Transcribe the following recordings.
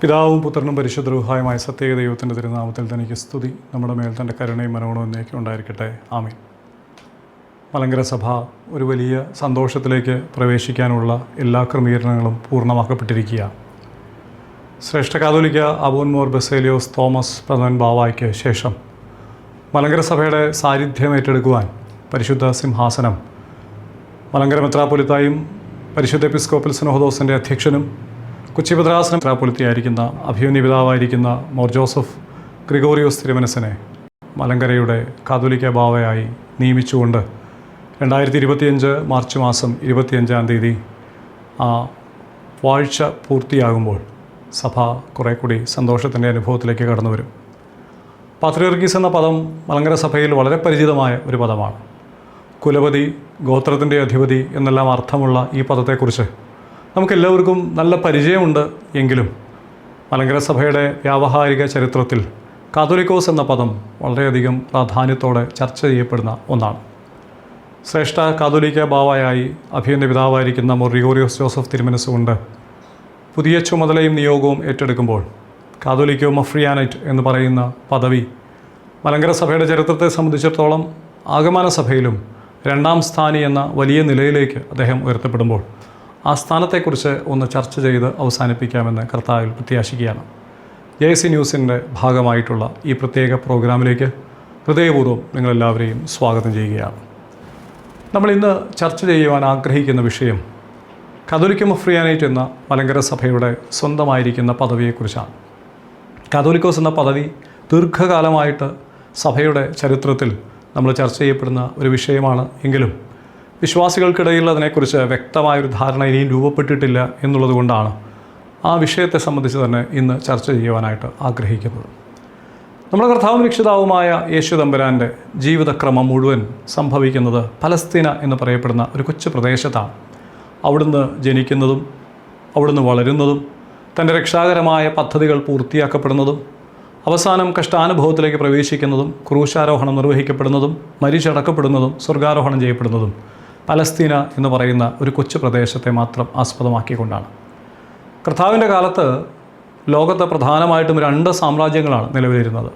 പിതാവും പുത്രനും പരിശുദ്ധരുഹായുമായ സത്യേക ദൈവത്തിൻ്റെ തിരുനാമത്തിൽ തനിക്ക് സ്തുതി. നമ്മുടെ മേൽ തൻ്റെ കരുണയും മനോണവും എന്നേക്കും ഉണ്ടായിരിക്കട്ടെ. ആമീൻ. മലങ്കര സഭ ഒരു വലിയ സന്തോഷത്തിലേക്ക് പ്രവേശിക്കാനുള്ള എല്ലാ ക്രമീകരണങ്ങളും പൂർണ്ണമാക്കപ്പെട്ടിരിക്കുകയാണ്. ശ്രേഷ്ഠ കാതോലിക്ക അബൂൻ മോർ ബസേലിയോസ് തോമസ് പ്രഥമൻ ബാവായ്ക്ക് ശേഷം മലങ്കര സഭയുടെ സാന്നിധ്യം ഏറ്റെടുക്കുവാൻ പരിശുദ്ധ സിംഹാസനം മലങ്കര മെത്രാപ്പൊലിത്തായും പരിശുദ്ധ എപ്പിസ്കോപ്പൽ സിനോദോസിൻ്റെ അധ്യക്ഷനും കൊച്ചി ഭദ്രാസന മെത്രാപ്പൊലിത്തയായിരിക്കുന്ന അഭിമന്യ പിതാവായിരിക്കുന്ന മോർ ജോസഫ് ഗ്രിഗോറിയോസ് തിരുമനസിനെ മലങ്കരയുടെ കാതോലിക്ക ബാവയായി നിയമിച്ചുകൊണ്ട് 2025 മാർച്ച് മാസം 25 ആ വാഴ്ച പൂർത്തിയാകുമ്പോൾ സഭ കുറേ കൂടി സന്തോഷത്തിൻ്റെ അനുഭവത്തിലേക്ക് കടന്നു വരും. പാത്രിയർക്കീസ് എന്ന പദം മലങ്കര സഭയിൽ വളരെ പരിചിതമായ ഒരു പദമാണ്. കുലപതി, ഗോത്രത്തിൻ്റെ അധിപതി എന്നെല്ലാം അർത്ഥമുള്ള ഈ പദത്തെക്കുറിച്ച് നമുക്കെല്ലാവർക്കും നല്ല പരിചയമുണ്ട്. എങ്കിലും മലങ്കര സഭയുടെ വ്യാവഹാരിക ചരിത്രത്തിൽ കാതോലിക്കോസ് എന്ന പദം വളരെയധികം പ്രാധാന്യത്തോടെ ചർച്ച ചെയ്യപ്പെടുന്ന ഒന്നാണ്. ശ്രേഷ്ഠ കാതോലിക്ക ബാവയായി അഭിമന്യ പിതാവായിരിക്കുന്ന മോർ ഗ്രിഗോറിയോസ് ജോസഫ് തിരുമനസ് കൊണ്ട് പുതിയ ചുമതലയും നിയോഗവും ഏറ്റെടുക്കുമ്പോൾ കാതോലിക്കോ മഫ്രിയാനൈറ്റ് എന്ന് പറയുന്ന പദവി മലങ്കര സഭയുടെ ചരിത്രത്തെ സംബന്ധിച്ചിടത്തോളം ആഗമന സഭയിലും രണ്ടാം സ്ഥാനി എന്ന വലിയ നിലയിലേക്ക് അദ്ദേഹം ഉയർത്തപ്പെടുമ്പോൾ ആ സ്ഥാനത്തെക്കുറിച്ച് ഒന്ന് ചർച്ച ചെയ്ത് അവസാനിപ്പിക്കാമെന്ന് കർത്താവിൽ പ്രത്യാശിക്കുകയാണ്. JC ന്യൂസിൻ്റെ ഭാഗമായിട്ടുള്ള ഈ പ്രത്യേക പ്രോഗ്രാമിലേക്ക് ഹൃദയപൂർവ്വം നിങ്ങളെല്ലാവരെയും സ്വാഗതം ചെയ്യുകയാണ്. നമ്മൾ ഇന്ന് ചർച്ച ചെയ്യുവാൻ ആഗ്രഹിക്കുന്ന വിഷയം കാതോലിക്ക മഫ്രിയാനൈറ്റ് എന്ന മലങ്കര സഭയുടെ സ്വന്തമായിരിക്കുന്ന പദവിയെക്കുറിച്ചാണ്. കാതോലിക്കോസ് എന്ന പദവി ദീർഘകാലമായിട്ട് സഭയുടെ ചരിത്രത്തിൽ നമ്മൾ ചർച്ച ചെയ്യപ്പെടുന്ന ഒരു വിഷയമാണ്. എങ്കിലും വിശ്വാസികൾക്കിടയിൽ അതിനെക്കുറിച്ച് വ്യക്തമായൊരു ധാരണ ഇനിയും രൂപപ്പെട്ടിട്ടില്ല എന്നുള്ളത് കൊണ്ടാണ് ആ വിഷയത്തെ സംബന്ധിച്ച് തന്നെ ഇന്ന് ചർച്ച ചെയ്യുവാനായിട്ട് ആഗ്രഹിക്കുന്നത്. നമ്മുടെ കർത്താവും രക്ഷിതാവുമായ യേശു തമ്പുരാൻ്റെ ജീവിതക്രമം മുഴുവൻ സംഭവിക്കുന്നത് പലസ്തീന എന്ന് പറയപ്പെടുന്ന ഒരു കൊച്ചു പ്രദേശത്താണ്. അവിടുന്ന് ജനിക്കുന്നതും അവിടുന്ന് വളരുന്നതും തൻ്റെ രക്ഷാകരമായ പദ്ധതികൾ പൂർത്തിയാക്കപ്പെടുന്നതും അവസാനം കഷ്ടാനുഭവത്തിലേക്ക് പ്രവേശിക്കുന്നതും ക്രൂശാരോഹണം നിർവഹിക്കപ്പെടുന്നതും മരിച്ചടക്കപ്പെടുന്നതും സ്വർഗാരോഹണം ചെയ്യപ്പെടുന്നതും പലസ്തീന എന്ന് പറയുന്ന ഒരു കൊച്ചു പ്രദേശത്തെ മാത്രം ആസ്പദമാക്കിക്കൊണ്ടാണ്. കർത്താവിൻ്റെ കാലത്ത് ലോകത്ത് പ്രധാനമായിട്ടും 2 സാമ്രാജ്യങ്ങളാണ് നിലവിലിരുന്നത്.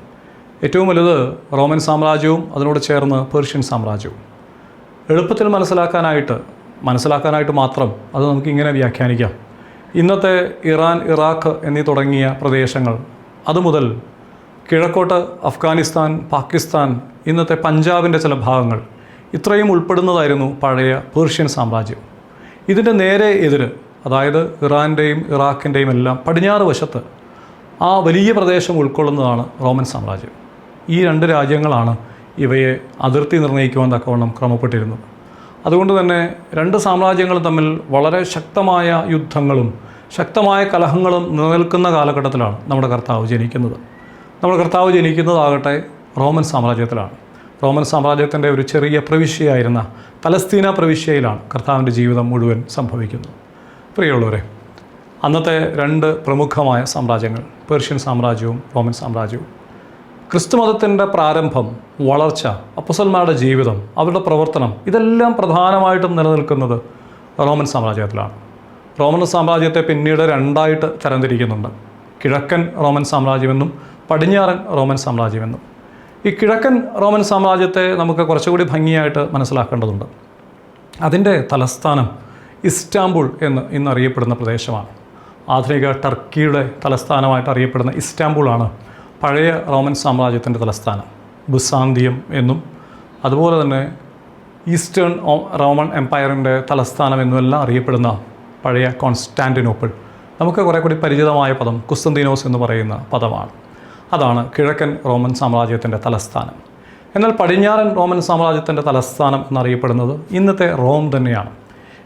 ഏറ്റവും വലുത് റോമൻ സാമ്രാജ്യവും അതിനോട് ചേർന്ന് പേർഷ്യൻ സാമ്രാജ്യവും. എളുപ്പത്തിൽ മനസ്സിലാക്കാനായിട്ട് മാത്രം അത് നമുക്ക് ഇങ്ങനെ വ്യാഖ്യാനിക്കാം. ഇന്നത്തെ ഇറാൻ, ഇറാഖ് എന്നീ തുടങ്ങിയ പ്രദേശങ്ങൾ, അതുമുതൽ കിഴക്കോട്ട് അഫ്ഗാനിസ്ഥാൻ, പാകിസ്ഥാൻ, ഇന്നത്തെ പഞ്ചാബിൻ്റെ ചില ഭാഗങ്ങൾ, ഇത്രയും ഉൾപ്പെടുന്നതായിരുന്നു പഴയ പേർഷ്യൻ സാമ്രാജ്യം. ഇതിൻ്റെ നേരെ എതിര്, അതായത് ഇറാൻ്റെയും ഇറാഖിൻ്റെയും എല്ലാം പടിഞ്ഞാറ് വശത്ത് ആ വലിയ പ്രദേശം ഉൾക്കൊള്ളുന്നതാണ് റോമൻ സാമ്രാജ്യം. ഈ 2 രാജ്യങ്ങളാണ് ഇവയെ അതിർത്തി നിർണ്ണയിക്കുവാൻ തക്കവണ്ണം ക്രമപ്പെട്ടിരുന്നത്. അതുകൊണ്ട് തന്നെ 2 സാമ്രാജ്യങ്ങളും തമ്മിൽ വളരെ ശക്തമായ യുദ്ധങ്ങളും ശക്തമായ കലഹങ്ങളും നിലനിൽക്കുന്ന കാലഘട്ടത്തിലാണ് നമ്മുടെ കർത്താവ് ജനിക്കുന്നത്. നമ്മുടെ കർത്താവ് ജനിക്കുന്നതാകട്ടെ റോമൻ സാമ്രാജ്യത്തിലാണ്. റോമൻ സാമ്രാജ്യത്തിൻ്റെ ഒരു ചെറിയ പ്രവിശ്യയായിരുന്ന പലസ്തീന പ്രവിശ്യയിലാണ് കർത്താവിൻ്റെ ജീവിതം മുഴുവൻ സംഭവിക്കുന്നത്. പ്രിയമുള്ളവരെ, അന്നത്തെ 2 പ്രമുഖമായ സാമ്രാജ്യങ്ങൾ, പേർഷ്യൻ സാമ്രാജ്യവും റോമൻ സാമ്രാജ്യവും, ക്രിസ്തുമതത്തിൻ്റെ പ്രാരംഭം, വളർച്ച, അപ്പോസ്തലന്മാരുടെ ജീവിതം, അവരുടെ പ്രവർത്തനം, ഇതെല്ലാം പ്രധാനമായിട്ടും നിലനിൽക്കുന്നത് റോമൻ സാമ്രാജ്യത്തിലാണ്. റോമൻ സാമ്രാജ്യത്തെ പിന്നീട് 2ആയിട്ട് തരംതിരിക്കുന്നുണ്ട്. കിഴക്കൻ റോമൻ സാമ്രാജ്യമെന്നും പടിഞ്ഞാറൻ റോമൻ സാമ്രാജ്യമെന്നും. ഈ കിഴക്കൻ റോമൻ സാമ്രാജ്യത്തെ നമുക്ക് കുറച്ചുകൂടി ഭംഗിയായിട്ട് മനസ്സിലാക്കേണ്ടതുണ്ട്. അതിൻ്റെ തലസ്ഥാനം ഇസ്താംബുൾ എന്ന് ഇന്നറിയപ്പെടുന്ന പ്രദേശമാണ്. ആധുനിക ടർക്കിയുടെ തലസ്ഥാനമായിട്ട് അറിയപ്പെടുന്ന ഇസ്താംബുളാണ് പഴയ റോമൻ സാമ്രാജ്യത്തിൻ്റെ തലസ്ഥാനം. ബുസാന്തിയം എന്നും അതുപോലെ തന്നെ ഈസ്റ്റേൺ റോമൻ എംപയറിൻ്റെ തലസ്ഥാനം എന്നുമെല്ലാം അറിയപ്പെടുന്ന പഴയ കോൺസ്റ്റാൻറ്റിനോപ്പിൾ, നമുക്ക് കുറേ കൂടി പരിചിതമായ പദം കുസ്തന്തീനോസ് എന്ന് പറയുന്ന പദമാണ്. അതാണ് കിഴക്കൻ റോമൻ സാമ്രാജ്യത്തിൻ്റെ തലസ്ഥാനം. എന്നാൽ പടിഞ്ഞാറൻ റോമൻ സാമ്രാജ്യത്തിൻ്റെ തലസ്ഥാനം എന്നറിയപ്പെടുന്നത് ഇന്നത്തെ റോം തന്നെയാണ്.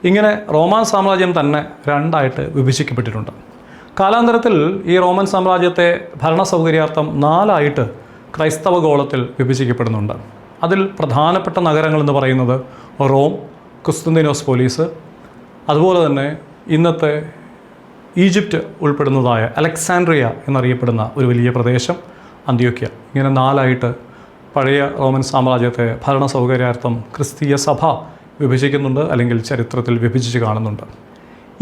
ഇങ്ങനെ റോമാൻ സാമ്രാജ്യം തന്നെ 2ആയിട്ട് വിഭജിക്കപ്പെട്ടിട്ടുണ്ട്. കാലാന്തരത്തിൽ ഈ റോമൻ സാമ്രാജ്യത്തെ ഭരണ സൗകര്യാർത്ഥം 4ആയിട്ട് ക്രൈസ്തവ ഗോളത്തിൽ വിഭജിക്കപ്പെടുന്നുണ്ട്. അതിൽ പ്രധാനപ്പെട്ട നഗരങ്ങളെന്ന് പറയുന്നത് റോം, കുസ്തന്തീനോസ് പോലീസ്, അതുപോലെ തന്നെ ഇന്നത്തെ ഈജിപ്റ്റ് ഉൾപ്പെടുന്നതായ അലക്സാൻഡ്രിയ എന്നറിയപ്പെടുന്ന ഒരു വലിയ പ്രദേശം അന്ത്യോക്യ. ഇങ്ങനെ 4ആയിട്ട് പഴയ റോമൻ സാമ്രാജ്യത്തെ ഭരണ സൗകര്യാർത്ഥം ക്രിസ്തീയ സഭ വിഭജിക്കുന്നുണ്ട്, അല്ലെങ്കിൽ ചരിത്രത്തിൽ വിഭജിച്ച് കാണുന്നുണ്ട്.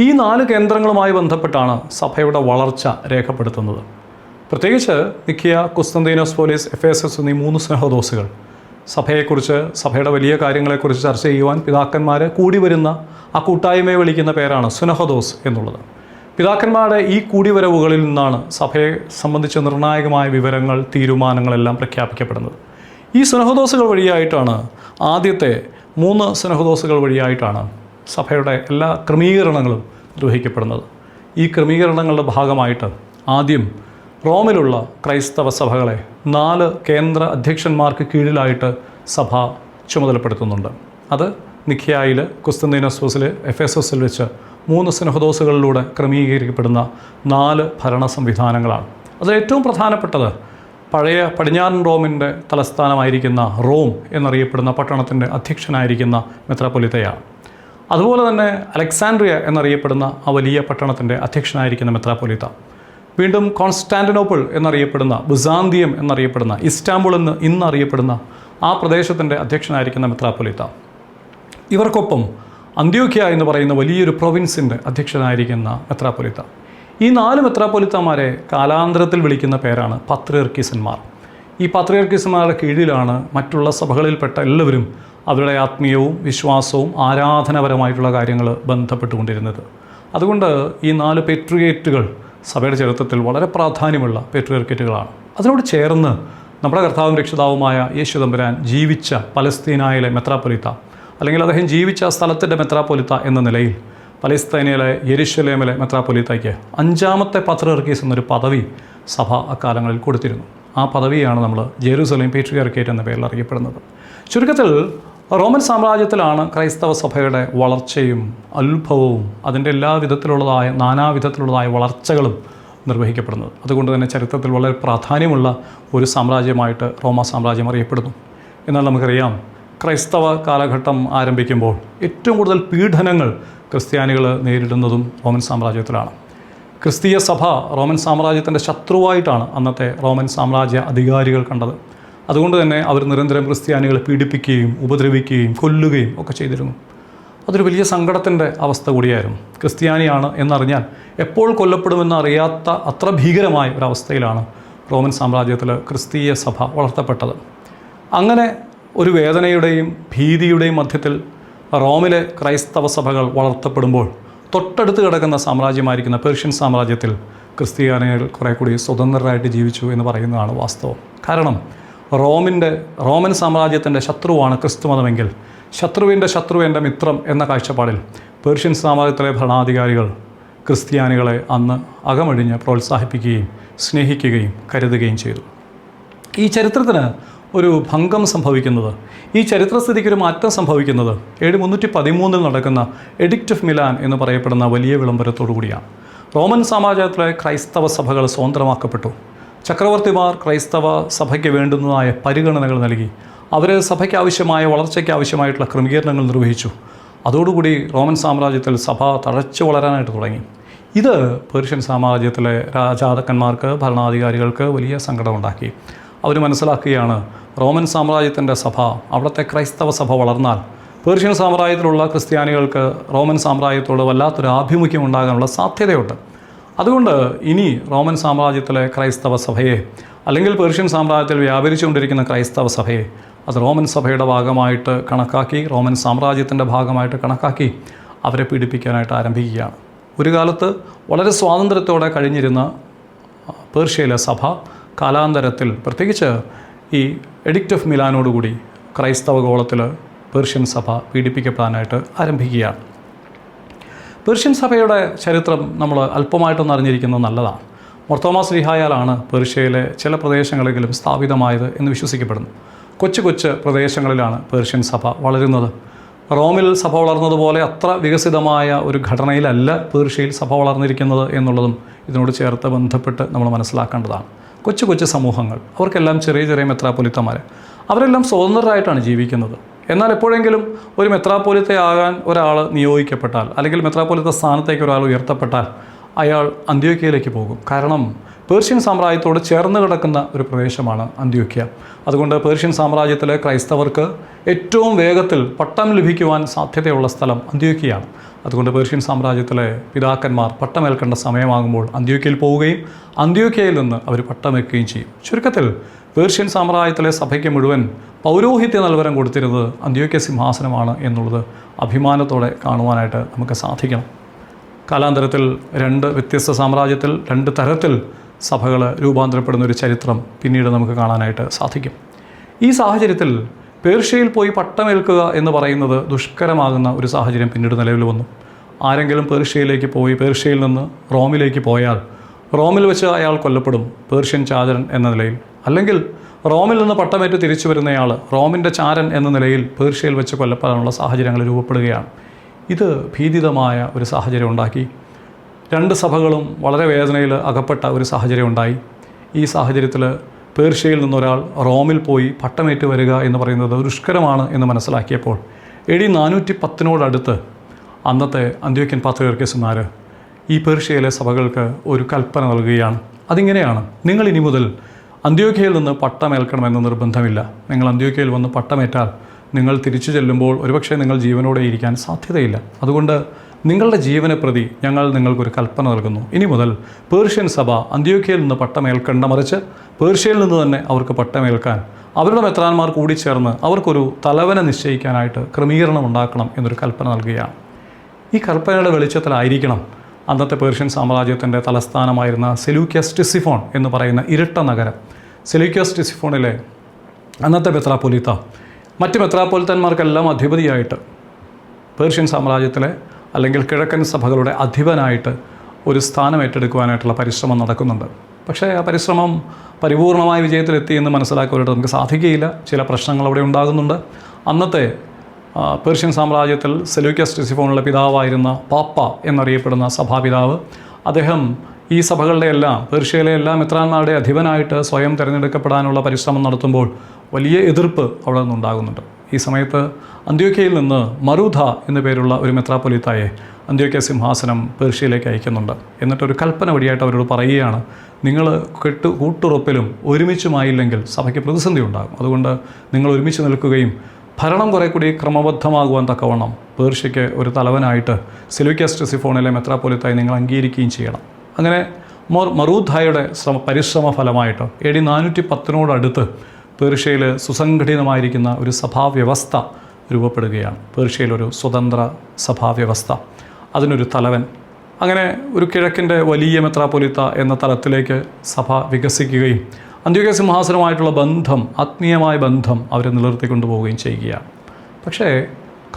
ഈ 4 കേന്ദ്രങ്ങളുമായി ബന്ധപ്പെട്ടാണ് സഭയുടെ വളർച്ച രേഖപ്പെടുത്തുന്നത്. പ്രത്യേകിച്ച് നിക്കിയ, കുസ്തന്തീനോസ് പോലീസ്, എഫേസസ് എന്നീ 3 സ്നേഹദോസുകൾ സഭയെക്കുറിച്ച്, സഭയുടെ വലിയ കാര്യങ്ങളെക്കുറിച്ച് ചർച്ച ചെയ്യുവാൻ പിതാക്കന്മാർ കൂടി വരുന്ന ആ കൂട്ടായ്മയെ വിളിക്കുന്ന പേരാണ് സുനഹദോസ് എന്നുള്ളത്. പിതാക്കന്മാരുടെ ഈ കൂടിവരവുകളിൽ നിന്നാണ് സഭയെ സംബന്ധിച്ച നിർണായകമായ വിവരങ്ങൾ, തീരുമാനങ്ങളെല്ലാം പ്രഖ്യാപിക്കപ്പെടുന്നത്. ഈ സുനഹദോസുകൾ വഴിയായിട്ടാണ്, ആദ്യത്തെ 3 സുനഹദോസുകൾ വഴിയായിട്ടാണ് സഭയുടെ എല്ലാ ക്രമീകരണങ്ങളും നിർവഹിക്കപ്പെടുന്നത്. ഈ ക്രമീകരണങ്ങളുടെ ഭാഗമായിട്ട് ആദ്യം റോമിലുള്ള ക്രൈസ്തവ സഭകളെ 4 കേന്ദ്ര അധ്യക്ഷന്മാർക്ക് കീഴിലായിട്ട് സഭ ചുമതലപ്പെടുത്തുന്നുണ്ട്. അത് നിഖ്യായിൽ, കുസ്തന്തീനോസിൽ, എഫേസസിൽ വെച്ച് 3 സുനഹദോസുകളിലൂടെ ക്രമീകരിക്കപ്പെടുന്ന 4 ഭരണ സംവിധാനങ്ങളാണ്. അതിൽ ഏറ്റവും പ്രധാനപ്പെട്ടത് പഴയ പടിഞ്ഞാറൻ റോമിൻ്റെ തലസ്ഥാനമായിരിക്കുന്ന റോം എന്നറിയപ്പെടുന്ന പട്ടണത്തിൻ്റെ അധ്യക്ഷനായിരിക്കുന്ന മെത്രാപ്പൊലീത്തയാണ്. അതുപോലെ തന്നെ അലക്സാൻഡ്രിയ എന്നറിയപ്പെടുന്ന ആ വലിയ പട്ടണത്തിൻ്റെ അധ്യക്ഷനായിരിക്കുന്ന മെത്രാപ്പൊലീത്ത. വീണ്ടും കോൺസ്റ്റാന്റിനോപ്പിൾ എന്നറിയപ്പെടുന്ന, ബുസാന്തിയം എന്നറിയപ്പെടുന്ന, ഇസ്താംബുൾ എന്ന് ഇന്നറിയപ്പെടുന്ന ആ പ്രദേശത്തിൻ്റെ അധ്യക്ഷനായിരിക്കുന്ന മെത്രാപ്പൊലീത്ത. ഇവർക്കൊപ്പം അന്ത്യോക്യ എന്ന് പറയുന്ന വലിയൊരു പ്രൊവിൻസിൻ്റെ അധ്യക്ഷനായിരിക്കുന്ന മെത്രാപ്പൊലീത്ത. ഈ 4 മെത്രാപ്പൊലീത്തമാരെ കാലാന്തരത്തിൽ വിളിക്കുന്ന പേരാണ് പത്രിയർക്കീസന്മാർ. ഈ പത്രിയർക്കീസന്മാരുടെ കീഴിലാണ് മറ്റുള്ള സഭകളിൽപ്പെട്ട എല്ലാവരും അവരുടെ ആത്മീയവും വിശ്വാസവും ആരാധനാപരമായിട്ടുള്ള കാര്യങ്ങൾ ബന്ധപ്പെട്ടുകൊണ്ടിരുന്നത്. അതുകൊണ്ട് ഈ 4 പെട്രിയേറ്റുകൾ സഭയുടെ ചരിത്രത്തിൽ വളരെ പ്രാധാന്യമുള്ള പെട്രിയർക്കേറ്റുകളാണ്. അതിനോട് ചേർന്ന് നമ്മുടെ കർത്താവും രക്ഷിതാവുമായ യേശു തമ്പുരാൻ ജീവിച്ച പലസ്തീനായിലെ മെത്രാപ്പൊലീത്ത, അല്ലെങ്കിൽ അദ്ദേഹം ജീവിച്ച സ്ഥലത്തിൻ്റെ മെത്രാപ്പൊലീത്ത എന്ന നിലയിൽ പലസ്തീനയിലെ യെരുശലേമിലെ മെത്രാപ്പൊലീത്തയ്ക്ക് 5ാമത്തെ പത്രിയർക്കീസ് എന്നൊരു പദവി സഭ അക്കാലങ്ങളിൽ കൊടുത്തിരുന്നു. ആ പദവിയാണ് നമ്മൾ ജെറുസലേം പെട്രിയർക്കേറ്റ് എന്ന പേരിൽ അറിയപ്പെടുന്നത്. ചുരുക്കത്തിൽ റോമൻ സാമ്രാജ്യത്തിലാണ് ക്രൈസ്തവ സഭയുടെ വളർച്ചയും ഉത്ഭവവും അതിൻ്റെ നാനാവിധത്തിലുള്ളതായ വളർച്ചകളും നിർവഹിക്കപ്പെടുന്നത്. അതുകൊണ്ട് തന്നെ ചരിത്രത്തിൽ വളരെ പ്രാധാന്യമുള്ള ഒരു സാമ്രാജ്യമായിട്ട് റോമ സാമ്രാജ്യം അറിയപ്പെടുന്നു. എന്നാൽ നമുക്കറിയാം, ക്രൈസ്തവ കാലഘട്ടം ആരംഭിക്കുമ്പോൾ ഏറ്റവും കൂടുതൽ പീഡനങ്ങൾ ക്രിസ്ത്യാനികൾ നേരിടുന്നതും റോമൻ സാമ്രാജ്യത്തിലാണ്. ക്രിസ്തീയ സഭ റോമൻ സാമ്രാജ്യത്തിൻ്റെ ശത്രുവായിട്ടാണ് അന്നത്തെ റോമൻ സാമ്രാജ്യ അധികാരികൾ കണ്ടത്. അതുകൊണ്ട് തന്നെ അവർ നിരന്തരം ക്രിസ്ത്യാനികളെ പീഡിപ്പിക്കുകയും ഉപദ്രവിക്കുകയും കൊല്ലുകയും ഒക്കെ ചെയ്തിരുന്നു. അതൊരു വലിയ സങ്കടത്തിൻ്റെ അവസ്ഥ കൂടിയായിരുന്നു. ക്രിസ്ത്യാനിയാണ് എന്നറിഞ്ഞാൽ എപ്പോൾ കൊല്ലപ്പെടുമെന്ന് അറിയാത്ത അത്ര ഭീകരമായ ഒരവസ്ഥയിലാണ് റോമൻ സാമ്രാജ്യത്തിൽ ക്രിസ്തീയ സഭ വളർത്തപ്പെട്ടത്. അങ്ങനെ ഒരു വേദനയുടെയും ഭീതിയുടെയും മധ്യത്തിൽ റോമിലെ ക്രൈസ്തവ സഭകൾ വളർത്തപ്പെടുമ്പോൾ തൊട്ടടുത്ത് കിടക്കുന്ന സാമ്രാജ്യമായിരിക്കുന്ന പേർഷ്യൻ സാമ്രാജ്യത്തിൽ ക്രിസ്ത്യാനികൾ കുറേ കൂടി സ്വതന്ത്രരായിട്ട് ജീവിച്ചു എന്ന് പറയുന്നതാണ് വാസ്തവം. കാരണം റോമൻ സാമ്രാജ്യത്തിൻ്റെ ശത്രുവാണ് ക്രിസ്തുമതമെങ്കിൽ ശത്രുവിൻ്റെ ശത്രു എൻ്റെ മിത്രം എന്ന കാഴ്ചപ്പാടിൽ പേർഷ്യൻ സാമ്രാജ്യത്തിലെ ഭരണാധികാരികൾ ക്രിസ്ത്യാനികളെ അന്ന് അകമഴിഞ്ഞ് പ്രോത്സാഹിപ്പിക്കുകയും സ്നേഹിക്കുകയും കരുതുകയും ചെയ്തു. ഈ ചരിത്രത്തിന് ഒരു ഭംഗം സംഭവിക്കുന്നത്, ഈ ചരിത്രസ്ഥിതിക്കൊരു മാറ്റം സംഭവിക്കുന്നത് AD 313 നടക്കുന്ന എഡിക്റ്റ് ഓഫ് മിലാൻ എന്ന് പറയപ്പെടുന്ന വലിയ വിളംബരത്തോടു കൂടിയാണ്. റോമൻ സാമ്രാജ്യത്തിലെ ക്രൈസ്തവ സഭകൾ സ്വതന്ത്രമാക്കപ്പെട്ടു. ചക്രവർത്തിമാർ ക്രൈസ്തവ സഭയ്ക്ക് വേണ്ടുന്നതായ പരിഗണനകൾ നൽകി. അവർ സഭയ്ക്ക് ആവശ്യമായ വളർച്ചയ്ക്ക് ആവശ്യമായിട്ടുള്ള ക്രമീകരണങ്ങൾ നിർവഹിച്ചു. അതോടുകൂടി റോമൻ സാമ്രാജ്യത്തിൽ സഭ തഴച്ചു വളരാനായിട്ട് തുടങ്ങി. ഇത് പേർഷ്യൻ സാമ്രാജ്യത്തിലെ രാജാക്കന്മാർക്ക്, ഭരണാധികാരികൾക്ക് വലിയ സങ്കടമുണ്ടാക്കി. അവർ മനസ്സിലാക്കുകയാണ്, റോമൻ സാമ്രാജ്യത്തിൻ്റെ സഭ, അവിടുത്തെ ക്രൈസ്തവ സഭ വളർന്നാൽ പേർഷ്യൻ സാമ്രാജ്യത്തിലുള്ള ക്രിസ്ത്യാനികൾക്ക് റോമൻ സാമ്രാജ്യത്തോട് വല്ലാത്തൊരു ആഭിമുഖ്യം ഉണ്ടാകാനുള്ള സാധ്യതയുണ്ട്. അതുകൊണ്ട് ഇനി റോമൻ സാമ്രാജ്യത്തിലെ ക്രൈസ്തവ സഭയെ, അല്ലെങ്കിൽ പേർഷ്യൻ സാമ്രാജ്യത്തിൽ വ്യാപരിച്ചുകൊണ്ടിരിക്കുന്ന ക്രൈസ്തവ സഭയെ അത് റോമൻ സഭയുടെ ഭാഗമായിട്ട് കണക്കാക്കി, റോമൻ സാമ്രാജ്യത്തിൻ്റെ ഭാഗമായിട്ട് കണക്കാക്കി അവരെ പീഡിപ്പിക്കാനായിട്ട് ആരംഭിക്കുകയാണ്. ഒരു കാലത്ത് വളരെ സ്വാതന്ത്ര്യത്തോടെ കഴിഞ്ഞിരുന്ന പേർഷ്യയിലെ സഭ കാലാന്തരത്തിൽ, പ്രത്യേകിച്ച് ഈ എഡിക്റ്റ് ഓഫ് മിലാനോടുകൂടി ക്രൈസ്തവ ഗോളത്തിൽ പേർഷ്യൻ സഭ പീഡിപ്പിക്കപ്പെടാനായിട്ട് ആരംഭിക്കുകയാണ്. പേർഷ്യൻ സഭയുടെ ചരിത്രം നമ്മൾ അല്പമായിട്ടൊന്ന് അറിഞ്ഞിരിക്കുന്നത് നല്ലതാണ്. മർത്തോമാ ശ്ലീഹായാലാണ് പേർഷ്യയിലെ ചില പ്രദേശങ്ങളെങ്കിലും സ്ഥാപിതമായത് എന്ന് വിശ്വസിക്കപ്പെടുന്നു. കൊച്ചു കൊച്ചു പ്രദേശങ്ങളിലാണ് പേർഷ്യൻ സഭ വളരുന്നത്. റോമിൽ സഭ വളർന്നതുപോലെ അത്ര വികസിതമായ ഒരു ഘടനയിലല്ല പേർഷ്യയിൽ സഭ വളർന്നിരിക്കുന്നത് എന്നുള്ളതും ഇതിനോട് ചേർത്ത് ബന്ധപ്പെട്ട് നമ്മൾ മനസ്സിലാക്കേണ്ടതാണ്. കൊച്ചു കൊച്ചു സമൂഹങ്ങൾ, അവർക്കെല്ലാം ചെറിയ ചെറിയ മെത്രാപ്പൊലീത്തമാർ, അവരെല്ലാം സ്വതന്ത്രരായിട്ടാണ് ജീവിക്കുന്നത്. എന്നാൽ എപ്പോഴെങ്കിലും ഒരു മെത്രാപ്പൊലീത്തയാകാൻ ഒരാൾ നിയോഗിക്കപ്പെട്ടാൽ, അല്ലെങ്കിൽ മെത്രാപ്പൊലീത്ത സ്ഥാനത്തേക്ക് ഒരാൾ ഉയർത്തപ്പെട്ടാൽ അയാൾ അന്ത്യോക്യയിലേക്ക് പോകും. കാരണം പേർഷ്യൻ സാമ്രാജ്യത്തോട് ചേർന്ന് കിടക്കുന്ന ഒരു പ്രദേശമാണ് അന്ത്യോക്യ. അതുകൊണ്ട് പേർഷ്യൻ സാമ്രാജ്യത്തിലെ ക്രൈസ്തവർക്ക് ഏറ്റവും വേഗത്തിൽ പട്ടം ലഭിക്കുവാൻ സാധ്യതയുള്ള സ്ഥലം അന്ത്യോക്യയാണ്. അതുകൊണ്ട് പേർഷ്യൻ സാമ്രാജ്യത്തിലെ പിതാക്കന്മാർ പട്ടമേൽക്കേണ്ട സമയമാകുമ്പോൾ അന്ത്യോക്യയിൽ പോവുകയും അന്ത്യോക്യയിൽ നിന്ന് അവർ പട്ടമേൽക്കുകയും ചെയ്യും. ചുരുക്കത്തിൽ പേർഷ്യൻ സാമ്രാജ്യത്തിലെ സഭയ്ക്ക് മുഴുവൻ പൗരോഹിത്യ നൽവരം കൊടുത്തിരുന്നത് അന്ത്യോക്യ സിംഹാസനമാണ് എന്നുള്ളത് അഭിമാനത്തോടെ കാണുവാനായിട്ട് നമുക്ക് സാധിക്കണം. കാലാന്തരത്തിൽ വ്യത്യസ്ത സാമ്രാജ്യത്തിൽ 2 തരത്തിൽ സഭകൾ രൂപാന്തരപ്പെടുന്ന ഒരു ചരിത്രം പിന്നീട് നമുക്ക് കാണാനായിട്ട് സാധിക്കും. ഈ സാഹചര്യത്തിൽ പേർഷ്യയിൽ പോയി പട്ടമേൽക്കുക എന്ന് പറയുന്നത് ദുഷ്കരമാകുന്ന ഒരു സാഹചര്യം പിന്നീട് നിലവിൽ വന്നു. ആരെങ്കിലും പേർഷ്യയിലേക്ക് പോയി പേർഷ്യയിൽ നിന്ന് റോമിലേക്ക് പോയാൽ റോമിൽ വെച്ച് അയാൾ കൊല്ലപ്പെടും, പേർഷ്യൻ ചാരൻ എന്ന നിലയിൽ. അല്ലെങ്കിൽ റോമിൽ നിന്ന് പട്ടമേറ്റ് തിരിച്ചു വരുന്നയാൾ റോമിൻ്റെ ചാരൻ എന്ന നിലയിൽ പേർഷ്യയിൽ വെച്ച് കൊല്ലപ്പെടാനുള്ള സാഹചര്യങ്ങൾ രൂപപ്പെടുകയാണ്. ഇത് ഭീതിതമായ ഒരു സാഹചര്യം ഉണ്ടാക്കി. 2 സഭകളും വളരെ വേദനയിൽ അകപ്പെട്ട ഒരു സാഹചര്യം ഉണ്ടായി. ഈ സാഹചര്യത്തിൽ പേർഷ്യയിൽ നിന്നൊരാൾ റോമിൽ പോയി പട്ടമേറ്റ് വരിക എന്ന് പറയുന്നത് ദുഷ്കരമാണ് എന്ന് മനസ്സിലാക്കിയപ്പോൾ AD 410 അന്നത്തെ അന്ത്യോക്യൻ പാത്രിയർക്കീസുമാർ ഈ പേർഷ്യയിലെ സഭകൾക്ക് ഒരു കൽപ്പന നൽകുകയാണ്. അതിങ്ങനെയാണ്: നിങ്ങൾ ഇനി മുതൽ അന്ത്യോക്യയിൽ നിന്ന് പട്ടമേൽക്കണമെന്ന് നിർബന്ധമില്ല. നിങ്ങൾ അന്ത്യോക്യയിൽ വന്ന് പട്ടമേറ്റാൽ നിങ്ങൾ തിരിച്ചു ചെല്ലുമ്പോൾ ഒരുപക്ഷെ നിങ്ങൾ ജീവനോടെ ഇരിക്കാൻ സാധ്യതയില്ല. അതുകൊണ്ട് നിങ്ങളുടെ ജീവനെ പ്രതി ഞങ്ങൾ നിങ്ങൾക്കൊരു കൽപ്പന നൽകുന്നു. ഇനി മുതൽ പേർഷ്യൻ സഭ അന്ത്യോക്യയിൽ നിന്ന് പട്ടമേൽക്കേണ്ട, മറിച്ച് പേർഷ്യയിൽ നിന്ന് തന്നെ അവർക്ക് പട്ടമേൽക്കാൻ അവരുടെ മെത്രാന്മാർ കൂടിച്ചേർന്ന് അവർക്കൊരു തലവനെ നിശ്ചയിക്കാനായിട്ട് ക്രമീകരണം ഉണ്ടാക്കണം എന്നൊരു കൽപ്പന നൽകുകയാണ്. ഈ കൽപ്പനയുടെ വെളിച്ചത്തിലായിരിക്കണം അന്നത്തെ പേർഷ്യൻ സാമ്രാജ്യത്തിൻ്റെ തലസ്ഥാനമായിരുന്ന സെലൂക്യസ് ടിസിഫോൺ എന്ന് പറയുന്ന ഇരട്ട നഗരം. സെലൂക്യസ് ടിസിഫോണിലെ അന്നത്തെ മെത്രാപ്പൊലീത്ത മറ്റ് മെത്രാപ്പൊലിത്തന്മാർക്കെല്ലാം അധിപതിയായിട്ട് പേർഷ്യൻ സാമ്രാജ്യത്തിലെ അല്ലെങ്കിൽ കിഴക്കൻ സഭകളുടെ അധിപനായിട്ട് ഒരു സ്ഥാനം ഏറ്റെടുക്കുവാനായിട്ടുള്ള പരിശ്രമം നടക്കുന്നുണ്ട്. പക്ഷേ ആ പരിശ്രമം പരിപൂർണമായ വിജയത്തിലെത്തി എന്ന് മനസ്സിലാക്കുവാനായിട്ട് നമുക്ക് സാധിക്കുകയില്ല. ചില പ്രശ്നങ്ങൾ അവിടെ ഉണ്ടാകുന്നുണ്ട്. അന്നത്തെ പേർഷ്യൻ സാമ്രാജ്യത്തിൽ സെലൂക്യസ് ടിസിഫോണിലെ പിതാവായിരുന്ന പാപ്പ എന്നറിയപ്പെടുന്ന സഭാപിതാവ്, അദ്ദേഹം ഈ സഭകളുടെ എല്ലാം പേർഷ്യയിലെ എല്ലാ മെത്രാന്മാരുടെ അധിപനായിട്ട് സ്വയം തിരഞ്ഞെടുക്കപ്പെടാനുള്ള പരിശ്രമം നടത്തുമ്പോൾ വലിയ എതിർപ്പ് അവിടെ നിന്നുണ്ടാകുന്നുണ്ട്. ഈ സമയത്ത് അന്ത്യോക്യയിൽ നിന്ന് മറൂധ എന്നു പേരുള്ള ഒരു മെത്രാപ്പൊലീത്തായെ അന്ത്യോക്യ സിംഹാസനം പേർഷ്യയിലേക്ക് അയക്കുന്നുണ്ട്. എന്നിട്ടൊരു കൽപ്പന വഴിയായിട്ട് അവരോട് പറയുകയാണ്: നിങ്ങൾ കൂട്ടുറപ്പിലും ഒരുമിച്ചുമായില്ലെങ്കിൽ സഭയ്ക്ക് പ്രതിസന്ധി ഉണ്ടാകും. അതുകൊണ്ട് നിങ്ങൾ ഒരുമിച്ച് നിൽക്കുകയും ഭരണം കുറെ കൂടി ക്രമബദ്ധമാകുവാൻ തക്കവണ്ണം പേർഷ്യയ്ക്ക് ഒരു തലവനായിട്ട് സെലൂക്യസ് ടിസിഫോണിലെ മെത്രാപ്പൊലീത്തായി നിങ്ങൾ അംഗീകരിക്കുകയും ചെയ്യണം. അങ്ങനെ മറൂധായുടെ പരിശ്രമ ഫലമായിട്ട് AD 410 പേർഷ്യയിൽ സുസംഘടിതമായിരിക്കുന്ന ഒരു സഭാവ്യവസ്ഥ രൂപപ്പെടുകയാണ്. പേർഷ്യയിലൊരു സ്വതന്ത്ര സഭാവ്യവസ്ഥ, അതിനൊരു തലവൻ. അങ്ങനെ ഒരു കിഴക്കിൻ്റെ വലിയ മെത്രാപ്പൊലീത്ത എന്ന തലത്തിലേക്ക് സഭ വികസിക്കുകയും അന്ത്യോക്യ സിംഹാസനവുമായിട്ടുള്ള ബന്ധം, ആത്മീയമായ ബന്ധം അവരെ നിലനിർത്തിക്കൊണ്ടുപോവുകയും ചെയ്യുകയാണ്. പക്ഷേ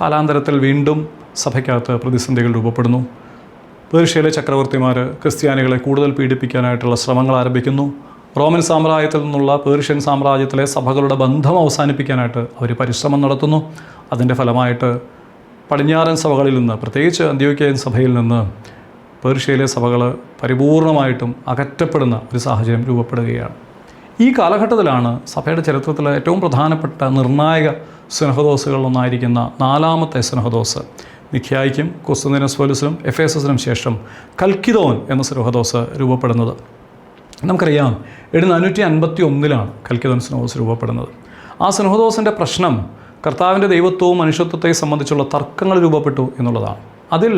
കാലാന്തരത്തിൽ വീണ്ടും സഭയ്ക്കകത്ത് പ്രതിസന്ധികൾ രൂപപ്പെടുന്നു. പേർഷ്യയിലെ ചക്രവർത്തിമാർ ക്രിസ്ത്യാനികളെ കൂടുതൽ പീഡിപ്പിക്കാനായിട്ടുള്ള ശ്രമങ്ങൾ ആരംഭിക്കുന്നു. റോമൻ സാമ്രാജ്യത്തിൽ നിന്നുള്ള പേർഷ്യൻ സാമ്രാജ്യത്തിലെ സഭകളുടെ ബന്ധം അവസാനിപ്പിക്കാനായിട്ട് അവർ പരിശ്രമം നടത്തുന്നു. അതിൻ്റെ ഫലമായിട്ട് പടിഞ്ഞാറൻ സഭകളിൽ നിന്ന്, പ്രത്യേകിച്ച് അന്ത്യോക്യൻ സഭയിൽ നിന്ന് പേർഷ്യയിലെ സഭകൾ പരിപൂർണമായിട്ടും അകറ്റപ്പെടുന്ന ഒരു സാഹചര്യം രൂപപ്പെടുകയാണ്. ഈ കാലഘട്ടത്തിലാണ് സഭയുടെ ചരിത്രത്തിലെ ഏറ്റവും പ്രധാനപ്പെട്ട നിർണായക സുനഹദോസുകളിലൊന്നായിരിക്കുന്ന 4ാമത്തെ സുനഹദോസ് നിഖ്യായ്ക്കും കൊസ്തുന്തിനോസിലും എഫേസസിനും ശേഷം കൽക്കിദോൻ എന്ന സുനഹദോസ് രൂപപ്പെടുന്നത്. നമുക്കറിയാം AD 451 കൽക്കിദോൻ സുനഹദോസ് രൂപപ്പെടുന്നത്. ആ സുനഹദോസിൻ്റെ പ്രശ്നം കർത്താവിൻ്റെ ദൈവത്വവും മനുഷ്യത്വത്തെയും സംബന്ധിച്ചുള്ള തർക്കങ്ങൾ രൂപപ്പെട്ടു എന്നുള്ളതാണ്. അതിൽ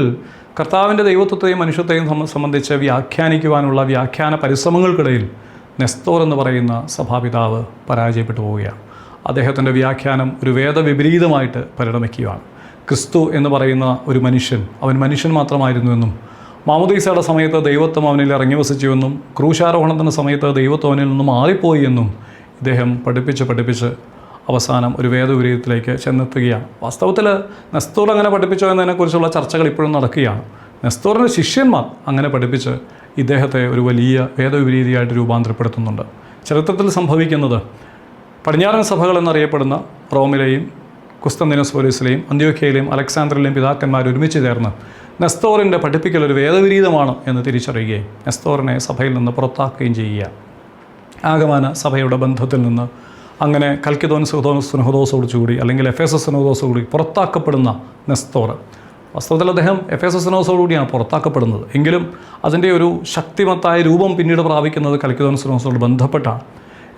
കർത്താവിൻ്റെ ദൈവത്വത്തെയും മനുഷ്യത്തെയും സംബന്ധിച്ച് വ്യാഖ്യാനിക്കുവാനുള്ള വ്യാഖ്യാന പരിശ്രമങ്ങൾക്കിടയിൽ നെസ്തോർ എന്ന് പറയുന്ന സഭാപിതാവ് പരാജയപ്പെട്ടു പോവുകയാണ്. അദ്ദേഹത്തിൻ്റെ വ്യാഖ്യാനം ഒരു വേദവിപരീതമായിട്ട് പരിണമിക്കുകയാണ്. ക്രിസ്തു എന്ന് പറയുന്ന ഒരു മനുഷ്യൻ, അവൻ മനുഷ്യൻ മാത്രമായിരുന്നുവെന്നും മാമോദീസയുടെ സമയത്ത് ദൈവത്വം അവനിൽ ഇറങ്ങി വസിച്ചുവെന്നും ക്രൂശാരോഹണത്തിൻ്റെ സമയത്ത് ദൈവത്വം അവനിൽ നിന്നും മാറിപ്പോയി എന്നും ഇദ്ദേഹം പഠിപ്പിച്ച് അവസാനം ഒരു വേദവിപരീതത്തിലേക്ക് ചെന്നെത്തുകയാണ്. വാസ്തവത്തിൽ നെസ്തോർ അങ്ങനെ പഠിപ്പിച്ചോ എന്നതിനെക്കുറിച്ചുള്ള ചർച്ചകൾ ഇപ്പോഴും നടക്കുകയാണ്. നെസ്തോറിൻ്റെ ശിഷ്യന്മാർ അങ്ങനെ പഠിപ്പിച്ച് ഇദ്ദേഹത്തെ ഒരു വലിയ വേദവിപരീതിയായിട്ട് രൂപാന്തരപ്പെടുത്തുന്നുണ്ട്. ചരിത്രത്തിൽ സംഭവിക്കുന്നത് പടിഞ്ഞാറൻ സഭകൾ എന്നറിയപ്പെടുന്ന റോമിലെയും കുസ്തന്തീനോസിലെയും അന്ത്യോക്യയിലെയും അലക്സാന്ദ്രിയയിലെയും പിതാക്കന്മാർ ഒരുമിച്ച് ചേർന്ന് നെസ്തോറിൻ്റെ പഠിപ്പിക്കൽ ഒരു വേദവിരീതമാണ് എന്ന് തിരിച്ചറിയുകയും നെസ്തോറിനെ സഭയിൽ നിന്ന് പുറത്താക്കുകയും ചെയ്യുക. ആഗമന സഭയുടെ ബന്ധത്തിൽ നിന്ന് അങ്ങനെ കൽക്കിദോൻ സുനഹദോസോടുകൂടി അല്ലെങ്കിൽ എഫേസസ് സുനഹദോസോടുകൂടി പുറത്താക്കപ്പെടുന്ന നെസ്തോർ വാസ്തവത്തിൽ അദ്ദേഹം എഫേസോസിനോസോടുകൂടിയാണ് പുറത്താക്കപ്പെടുന്നത്. എങ്കിലും അതിൻ്റെ ഒരു ശക്തിമത്തായ രൂപം പിന്നീട് പ്രാപിക്കുന്നത് കൽക്കിദോനോസിനോസോട് ബന്ധപ്പെട്ടാണ്.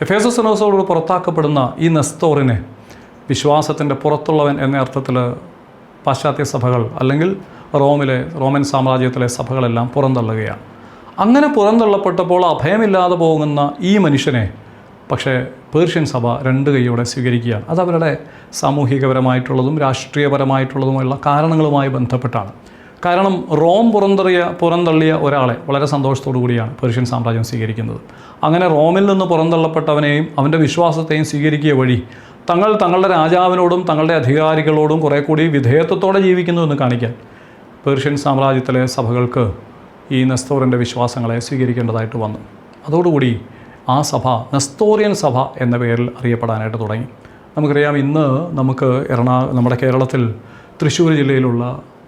എഫേസോസിനോസോട് പുറത്താക്കപ്പെടുന്ന ഈ നെസ്തോറിനെ വിശ്വാസത്തിൻ്റെ പുറത്തുള്ളവൻ എന്ന അർത്ഥത്തിൽ പാശ്ചാത്യ സഭകൾ അല്ലെങ്കിൽ റോമൻ സാമ്രാജ്യത്തിലെ സഭകളെല്ലാം പുറന്തള്ളുകയാണ്. അങ്ങനെ പുറന്തള്ളപ്പെട്ടപ്പോൾ അഭയമില്ലാതെ പോകുന്ന ഈ മനുഷ്യനെ പക്ഷേ പേർഷ്യൻ സഭ രണ്ട് കൈയോടെ സ്വീകരിക്കുകയാണ്. അത് അവരുടെ സാമൂഹികപരമായിട്ടുള്ളതും രാഷ്ട്രീയപരമായിട്ടുള്ളതുമുള്ള കാരണങ്ങളുമായി ബന്ധപ്പെട്ടാണ്. കാരണം റോം പുറന്തള്ളിയ ഒരാളെ വളരെ സന്തോഷത്തോടു കൂടിയാണ് പേർഷ്യൻ സാമ്രാജ്യം സ്വീകരിക്കുന്നത്. അങ്ങനെ റോമിൽ നിന്ന് പുറന്തള്ളപ്പെട്ടവനെയും അവൻ്റെ വിശ്വാസത്തെയും സ്വീകരിക്കുക വഴി തങ്ങളുടെ രാജാവിനോടും തങ്ങളുടെ അധികാരികളോടും കുറേ കൂടി വിധേയത്വത്തോടെ ജീവിക്കുന്നു എന്ന് കാണിക്കാൻ പേർഷ്യൻ സാമ്രാജ്യത്തിലെ സഭകൾക്ക് ഈ നെസ്തോറിൻ്റെ വിശ്വാസങ്ങളെ സ്വീകരിക്കേണ്ടതായിട്ട് വന്നു. അതോടുകൂടി ആ സഭ നെസ്തോറിയൻ സഭ എന്ന പേരിൽ അറിയപ്പെടാനായിട്ട് തുടങ്ങി. നമുക്കറിയാം, ഇന്ന് നമ്മുടെ കേരളത്തിൽ തൃശ്ശൂർ ജില്ലയിലുള്ള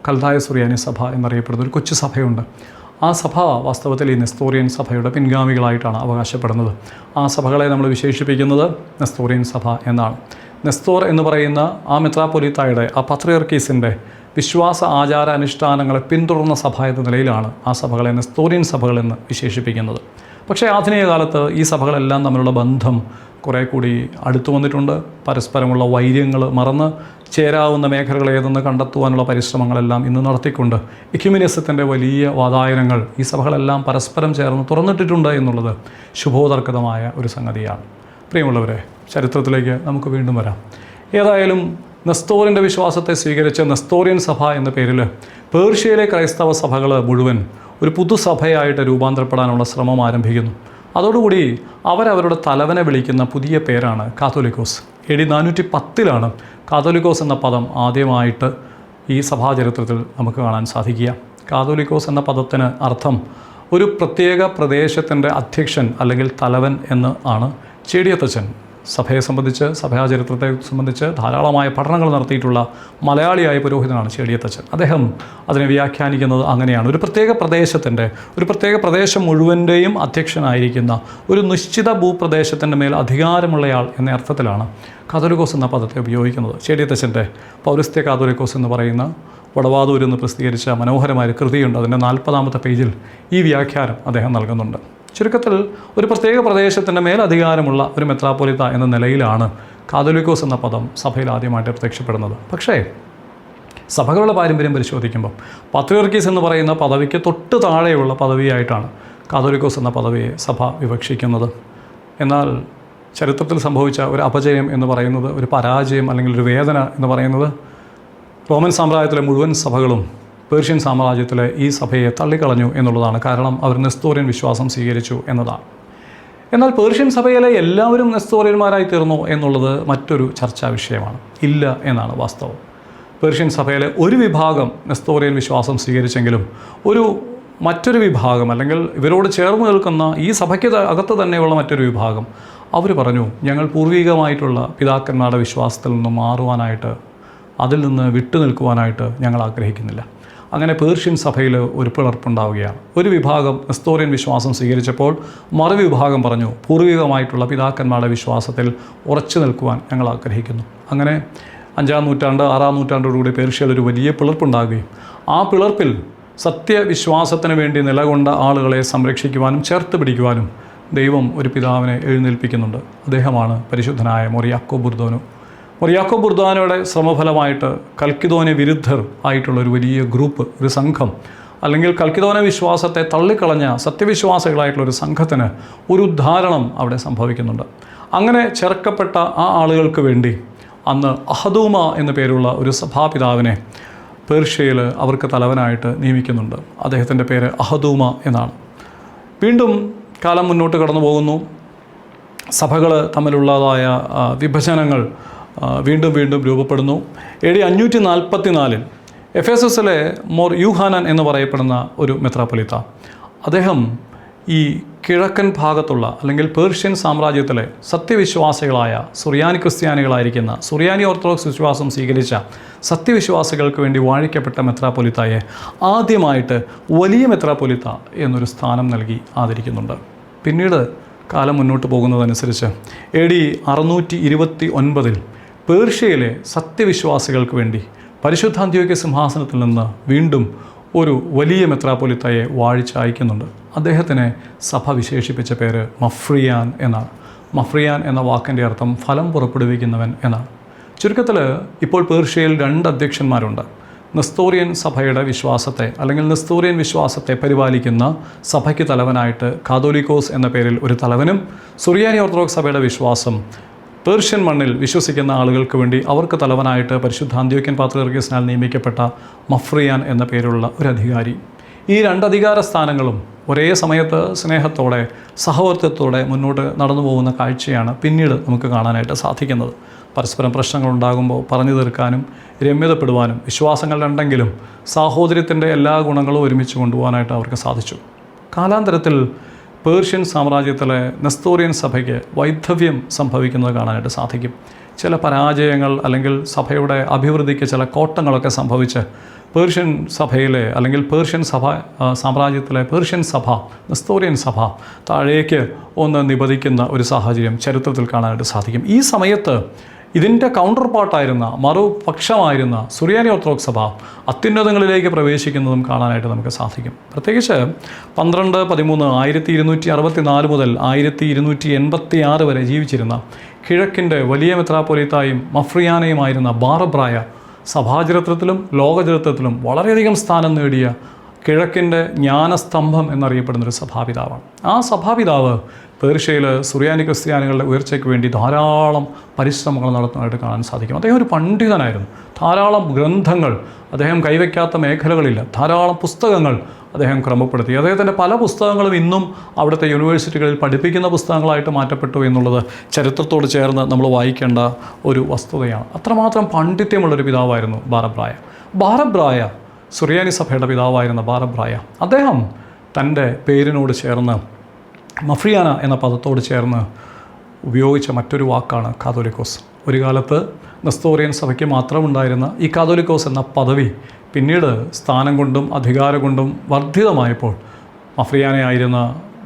കൽതായ സുറിയാനി സഭ എന്നറിയപ്പെടുന്ന ഒരു കൊച്ചു സഭയുണ്ട്. ആ സഭ വാസ്തവത്തിൽ ഈ നെസ്തോറിയൻ സഭയുടെ പിൻഗാമികളായിട്ടാണ് അവകാശപ്പെടുന്നത്. ആ സഭകളെ നമ്മൾ വിശേഷിപ്പിക്കുന്നത് നെസ്തോറിയൻ സഭ എന്നാണ്. നെസ്തോർ എന്ന് പറയുന്ന ആ മെത്രാപ്പൊലീത്തായുടെ ആ പത്രിയർക്കീസിൻ്റെ വിശ്വാസ ആചാര അനുഷ്ഠാനങ്ങളെ പിന്തുടർന്ന സഭ എന്ന നിലയിലാണ് ആ സഭകളെ നെസ്തോറിയൻ സഭകളെന്ന് വിശേഷിപ്പിക്കുന്നത്. പക്ഷേ ആധുനിക കാലത്ത് ഈ സഭകളെല്ലാം തമ്മിലുള്ള ബന്ധം കുറേ കൂടി അടുത്തു വന്നിട്ടുണ്ട്. പരസ്പരമുള്ള വൈര്യങ്ങൾ മറന്ന് ചേരാവുന്ന മേഖലകൾ ഏതെന്ന് കണ്ടെത്തുവാനുള്ള പരിശ്രമങ്ങളെല്ലാം ഇന്ന് നടത്തിക്കൊണ്ട് എക്യുമെനിസത്തിൻ്റെ വലിയ വാതായനങ്ങൾ ഈ സഭകളെല്ലാം പരസ്പരം ചേർന്ന് തുറന്നിട്ടിട്ടുണ്ട് എന്നുള്ളത് ശുഭോദർക്കതമായ ഒരു സംഗതിയാണ്. പ്രിയമുള്ളവരെ, ചരിത്രത്തിലേക്ക് നമുക്ക് വീണ്ടും വരാം. ഏതായാലും നെസ്തോറിൻ്റെ വിശ്വാസത്തെ സ്വീകരിച്ച നെസ്തോറിയൻ സഭ എന്ന പേരിൽ പേർഷ്യയിലെ ക്രൈസ്തവ സഭകൾ മുഴുവൻ ഒരു പുതുസഭയായിട്ട് രൂപാന്തരപ്പെടാനുള്ള ശ്രമം ആരംഭിക്കുന്നു. അതോടുകൂടി അവരവരുടെ തലവനെ വിളിക്കുന്ന പുതിയ പേരാണ് കാത്തോലിക്കോസ്. AD 410 കാത്തോലിക്കോസ് എന്ന പദം ആദ്യമായിട്ട് ഈ സഭാചരിത്രത്തിൽ നമുക്ക് കാണാൻ സാധിക്കുക. കാത്തോലിക്കോസ് എന്ന പദത്തിന് അർത്ഥം ഒരു പ്രത്യേക പ്രദേശത്തിൻ്റെ അധ്യക്ഷൻ അല്ലെങ്കിൽ തലവൻ എന്ന് ആണ്. ചേടിയത്തച്ഛൻ സഭയെ സംബന്ധിച്ച്, സഭാചരിത്രത്തെ സംബന്ധിച്ച് ധാരാളമായ പഠനങ്ങൾ നടത്തിയിട്ടുള്ള മലയാളിയായ പുരോഹിതനാണ് ചേടിയത്തച്ഛൻ. അദ്ദേഹം അതിനെ വ്യാഖ്യാനിക്കുന്നത് അങ്ങനെയാണ്: ഒരു പ്രത്യേക പ്രദേശം മുഴുവൻ്റെയും അധ്യക്ഷനായിരിക്കുന്ന ഒരു നിശ്ചിത ഭൂപ്രദേശത്തിൻ്റെ മേൽ അധികാരമുള്ളയാൾ എന്ന അർത്ഥത്തിലാണ് കാത്തോലിക്കോസ് എന്ന പദത്തെ ഉപയോഗിക്കുന്നത്. ചേടിയത്തച്ഛൻ്റെ പൗരസ്ത്യ കാത്തോലിക്കോസ് എന്ന് പറയുന്ന വടവാതൂരിൽ നിന്ന് പ്രസിദ്ധീകരിച്ച മനോഹരമായ കൃതിയുണ്ട്. അതിൻ്റെ 40-ാമത്തെ പേജിൽ ഈ വ്യാഖ്യാനം അദ്ദേഹം നൽകുന്നുണ്ട്. ചുരുക്കത്തിൽ ഒരു പ്രത്യേക പ്രദേശത്തിൻ്റെ മേൽ അധികാരമുള്ള ഒരു മെത്രാപ്പൊലീത്ത എന്ന നിലയിലാണ് കാത്തോലിക്കോസ് എന്ന പദം സഭയിൽ ആദ്യമായിട്ട് പ്രത്യക്ഷപ്പെടുന്നത്. പക്ഷേ സഭകളുടെ പാരമ്പര്യം പരിശോധിക്കുമ്പോൾ പത്രിയർക്കീസ് എന്ന് പറയുന്ന പദവിക്ക് തൊട്ട് താഴെയുള്ള പദവിയായിട്ടാണ് കാത്തോലിക്കോസ് എന്ന പദവിയെ സഭ വിവക്ഷിക്കുന്നത്. എന്നാൽ ചരിത്രത്തിൽ സംഭവിച്ച ഒരു അപജയം എന്ന് പറയുന്നത്, ഒരു പരാജയം അല്ലെങ്കിൽ ഒരു വേദന എന്ന് പറയുന്നത്, റോമൻ സാമ്രാജ്യത്തിലെ മുഴുവൻ സഭകളും പേർഷ്യൻ സാമ്രാജ്യത്തിലെ ഈ സഭയെ തള്ളിക്കളഞ്ഞു എന്നുള്ളതാണ്. കാരണം അവർ നെസ്തോറിയൻ വിശ്വാസം സ്വീകരിച്ചു എന്നതാണ്. എന്നാൽ പേർഷ്യൻ സഭയിലെ എല്ലാവരും നെസ്തോറിയന്മാരായി തീർന്നു എന്നുള്ളത് മറ്റൊരു ചർച്ചാ വിഷയമാണ്. ഇല്ല എന്നാണ് വാസ്തവം. പേർഷ്യൻ സഭയിലെ ഒരു വിഭാഗം നെസ്തോറിയൻ വിശ്വാസം സ്വീകരിച്ചെങ്കിലും മറ്റൊരു വിഭാഗം, അല്ലെങ്കിൽ ഇവരോട് ചേർന്ന് നിൽക്കുന്ന ഈ സഭയ്ക്ക് അകത്ത് തന്നെയുള്ള മറ്റൊരു വിഭാഗം, അവർ പറഞ്ഞു, ഞങ്ങൾ പൂർവികമായിട്ടുള്ള പിതാക്കന്മാരുടെ വിശ്വാസത്തിൽ നിന്ന് മാറുവാനായിട്ട്, അതിൽ നിന്ന് വിട്ടു നിൽക്കുവാനായിട്ട് ഞങ്ങൾ ആഗ്രഹിക്കുന്നില്ല. അങ്ങനെ പേർഷ്യൻ സഭയിൽ ഒരു പിളർപ്പുണ്ടാവുകയാണ്. ഒരു വിഭാഗം നെസ്തോറിയൻ വിശ്വാസം സ്വീകരിച്ചപ്പോൾ മറുവിഭാഗം പറഞ്ഞു, പൂർവികമായിട്ടുള്ള പിതാക്കന്മാരുടെ വിശ്വാസത്തിൽ ഉറച്ചു നിൽക്കുവാൻ ഞങ്ങൾ ആഗ്രഹിക്കുന്നു. അങ്ങനെ 5-ാം നൂറ്റാണ്ട് 6-ാം നൂറ്റാണ്ടോടുകൂടി പേർഷ്യയിൽ ഒരു വലിയ പിളർപ്പുണ്ടാകുകയും ആ പിളർപ്പിൽ സത്യവിശ്വാസത്തിന് വേണ്ടി നിലകൊണ്ട ആളുകളെ സംരക്ഷിക്കുവാനും ചേർത്ത് പിടിക്കുവാനും ദൈവം ഒരു പിതാവിനെ എഴുന്നേൽപ്പിക്കുന്നുണ്ട്. അദ്ദേഹമാണ് പരിശുദ്ധനായ മോർ യാക്കോബ് ബുർദാനോയുടെ ശ്രമഫലമായിട്ട് കൽക്കിദോന്യ വിരുദ്ധർ ആയിട്ടുള്ള ഒരു വലിയ ഗ്രൂപ്പ്, ഒരു സംഘം, അല്ലെങ്കിൽ കൽക്കിദോന്യ വിശ്വാസത്തെ തള്ളിക്കളഞ്ഞ സത്യവിശ്വാസികളായിട്ടുള്ള ഒരു സംഘത്തിന് ഒരു ഉദ്ധാരണം അവിടെ സംഭവിക്കുന്നുണ്ട്. അങ്ങനെ ചേർക്കപ്പെട്ട ആ ആളുകൾക്ക് വേണ്ടി അന്ന് അഹദൂമ എന്ന പേരുള്ള ഒരു സഭാപിതാവിനെ പേർഷ്യയിൽ അവർക്ക് തലവനായിട്ട് നിയമിക്കുന്നുണ്ട്. അദ്ദേഹത്തിൻ്റെ പേര് അഹദൂമ എന്നാണ്. വീണ്ടും കാലം മുന്നോട്ട് കടന്നു പോകുന്നു. സഭകൾ തമ്മിലുള്ളതായ വിഭജനങ്ങൾ വീണ്ടും രൂപപ്പെടുന്നു. AD 544 എഫേസസിലെ മോർ യൂഹാനൻ എന്ന് പറയപ്പെടുന്ന ഒരു മെത്രാപ്പൊലീത്ത, അദ്ദേഹം ഈ കിഴക്കൻ ഭാഗത്തുള്ള അല്ലെങ്കിൽ പേർഷ്യൻ സാമ്രാജ്യത്തിലെ സത്യവിശ്വാസികളായ സുറിയാനി ക്രിസ്ത്യാനികളായിരിക്കുന്ന, സുറിയാനി ഓർത്തഡോക്സ് വിശ്വാസം സ്വീകരിച്ച സത്യവിശ്വാസികൾക്ക് വേണ്ടി വാഴിക്കപ്പെട്ട മെത്രാപ്പൊലീത്തയെ ആദ്യമായിട്ട് വലിയ മെത്രാപ്പൊലീത്ത എന്നൊരു സ്ഥാനം നൽകി ആദരിക്കുന്നുണ്ട്. പിന്നീട് കാലം മുന്നോട്ട് പോകുന്നതനുസരിച്ച് AD 629 പേർഷ്യയിലെ സത്യവിശ്വാസികൾക്ക് വേണ്ടി പരിശുദ്ധ അന്ത്യോക്യ സിംഹാസനത്തിൽ നിന്ന് വീണ്ടും ഒരു വലിയ മെത്രാപ്പൊലിത്തയെ വാഴിച്ചയക്കുന്നുണ്ട്. അദ്ദേഹത്തിനെ സഭ വിശേഷിപ്പിച്ച പേര് മഫ്രിയാൻ എന്നാണ്. മഫ്രിയാൻ എന്ന വാക്കിൻ്റെ അർത്ഥം ഫലം പുറപ്പെടുവിക്കുന്നവൻ എന്നാണ്. ചുരുക്കത്തിൽ ഇപ്പോൾ പേർഷ്യയിൽ 2 അധ്യക്ഷന്മാരുണ്ട്. നെസ്തോറിയൻ സഭയുടെ വിശ്വാസത്തെ അല്ലെങ്കിൽ നെസ്തോറിയൻ വിശ്വാസത്തെ പരിപാലിക്കുന്ന സഭയ്ക്ക് തലവനായിട്ട് കാതോലിക്കോസ് എന്ന പേരിൽ ഒരു തലവനും, സുറിയാനി ഓർത്തഡോക്സ് സഭയുടെ വിശ്വാസം പേർഷ്യൻ മണ്ണിൽ വിശ്വസിക്കുന്ന ആളുകൾക്ക് വേണ്ടി അവർക്ക് തലവനായിട്ട് പരിശുദ്ധ അന്ത്യോക്യൻ പാത്രിയർക്കീസിനാൽ നിയമിക്കപ്പെട്ട മഫ്രിയാൻ എന്ന പേരുള്ള ഒരു അധികാരി. ഈ 2 അധികാര സ്ഥാനങ്ങളും ഒരേ സമയത്ത് സ്നേഹത്തോടെ സഹവർത്തിത്വത്തോടെ മുന്നോട്ട് നടന്നു പോകുന്ന കാഴ്ചയാണ് പിന്നീട് നമുക്ക് കാണാനായിട്ട് സാധിക്കുന്നത്. പരസ്പരം പ്രശ്നങ്ങളുണ്ടാകുമ്പോൾ പറഞ്ഞു തീർക്കാനും രമ്യതപ്പെടുവാനും വിശ്വാസങ്ങളുണ്ടെങ്കിലും സാഹോദര്യത്തിൻ്റെ എല്ലാ ഗുണങ്ങളും ഒരുമിച്ച് കൊണ്ടുപോകാനായിട്ട് അവർക്ക് സാധിച്ചു. കാലാന്തരത്തിൽ പേർഷ്യൻ സാമ്രാജ്യത്തിലെ നെസ്തോറിയൻ സഭയ്ക്ക് വൈധവ്യം സംഭവിക്കുന്നത് കാണാനായിട്ട് സാധിക്കും. ചില പരാജയങ്ങൾ അല്ലെങ്കിൽ സഭയുടെ അഭിവൃദ്ധിക്ക് ചില കോട്ടങ്ങളൊക്കെ സംഭവിച്ച് പേർഷ്യൻ സഭയിലെ അല്ലെങ്കിൽ പേർഷ്യൻ സാമ്രാജ്യത്തിലെ പേർഷ്യൻ സഭ, നെസ്തോറിയൻ സഭ താഴേക്ക് ഒന്ന് നിപതിക്കുന്ന ഒരു സാഹചര്യം ചരിത്രത്തിൽ കാണാനായിട്ട് സാധിക്കും. ഈ സമയത്ത് ഇതിൻ്റെ കൗണ്ടർ പാർട്ടായിരുന്ന മറുപക്ഷമായിരുന്ന സുറിയാനി ഓർത്തഡോക്സ് സഭ അത്യുന്നതങ്ങളിലേക്ക് പ്രവേശിക്കുന്നതും കാണാനായിട്ട് നമുക്ക് സാധിക്കും. പ്രത്യേകിച്ച് 12, 13, 1264 മുതൽ 1286 വരെ ജീവിച്ചിരുന്ന കിഴക്കിൻ്റെ വലിയ മെത്രാപ്പൊലീത്തായും മഫ്രിയാനയുമായിരുന്ന ബാറബ്രായ സഭാചരിത്രത്തിലും ലോകചരിത്രത്തിലും വളരെയധികം സ്ഥാനം നേടിയ കിഴക്കിൻ്റെ ജ്ഞാനസ്തംഭം എന്നറിയപ്പെടുന്നൊരു സഭാപിതാവാണ്. ആ സഭാപിതാവ് പേർഷ്യയിൽ സുറിയാനി ക്രിസ്ത്യാനികളുടെ ഉയർച്ചയ്ക്ക് വേണ്ടി ധാരാളം പരിശ്രമങ്ങൾ നടത്തുന്നതായിട്ട് കാണാൻ സാധിക്കും. അദ്ദേഹം ഒരു പണ്ഡിതനായിരുന്നു. ധാരാളം ഗ്രന്ഥങ്ങൾ അദ്ദേഹം കൈവയ്ക്കാത്ത മേഖലകളില്ല. ധാരാളം പുസ്തകങ്ങൾ അദ്ദേഹം ക്രമപ്പെടുത്തി. അദ്ദേഹത്തിൻ്റെ പല പുസ്തകങ്ങളും ഇന്നും അവിടുത്തെ യൂണിവേഴ്സിറ്റികളിൽ പഠിപ്പിക്കുന്ന പുസ്തകങ്ങളായിട്ട് മാറ്റപ്പെട്ടു എന്നുള്ളത് ചരിത്രത്തോട് ചേർന്ന് നമ്മൾ വായിക്കേണ്ട ഒരു വസ്തുതയാണ്. അത്രമാത്രം പാണ്ഡിത്യമുള്ളൊരു പിതാവായിരുന്നു ബാറബ്രായ സുറിയാനി സഭയുടെ പിതാവായിരുന്ന ബാറബ്രായ. അദ്ദേഹം തൻ്റെ പേരിനോട് ചേർന്ന് മഫ്രിയാന എന്ന പദത്തോട് ചേർന്ന് ഉപയോഗിച്ച മറ്റൊരു വാക്കാണ് കാതോലിക്കോസ്. ഒരു കാലത്ത് നെസ്തോറിയൻ സഭയ്ക്ക് മാത്രമുണ്ടായിരുന്ന ഈ കാതോലിക്കോസ് എന്ന പദവി പിന്നീട് സ്ഥാനം കൊണ്ടും അധികാരം കൊണ്ടും വർദ്ധിതമായപ്പോൾ മഫ്രിയാനയായിരുന്ന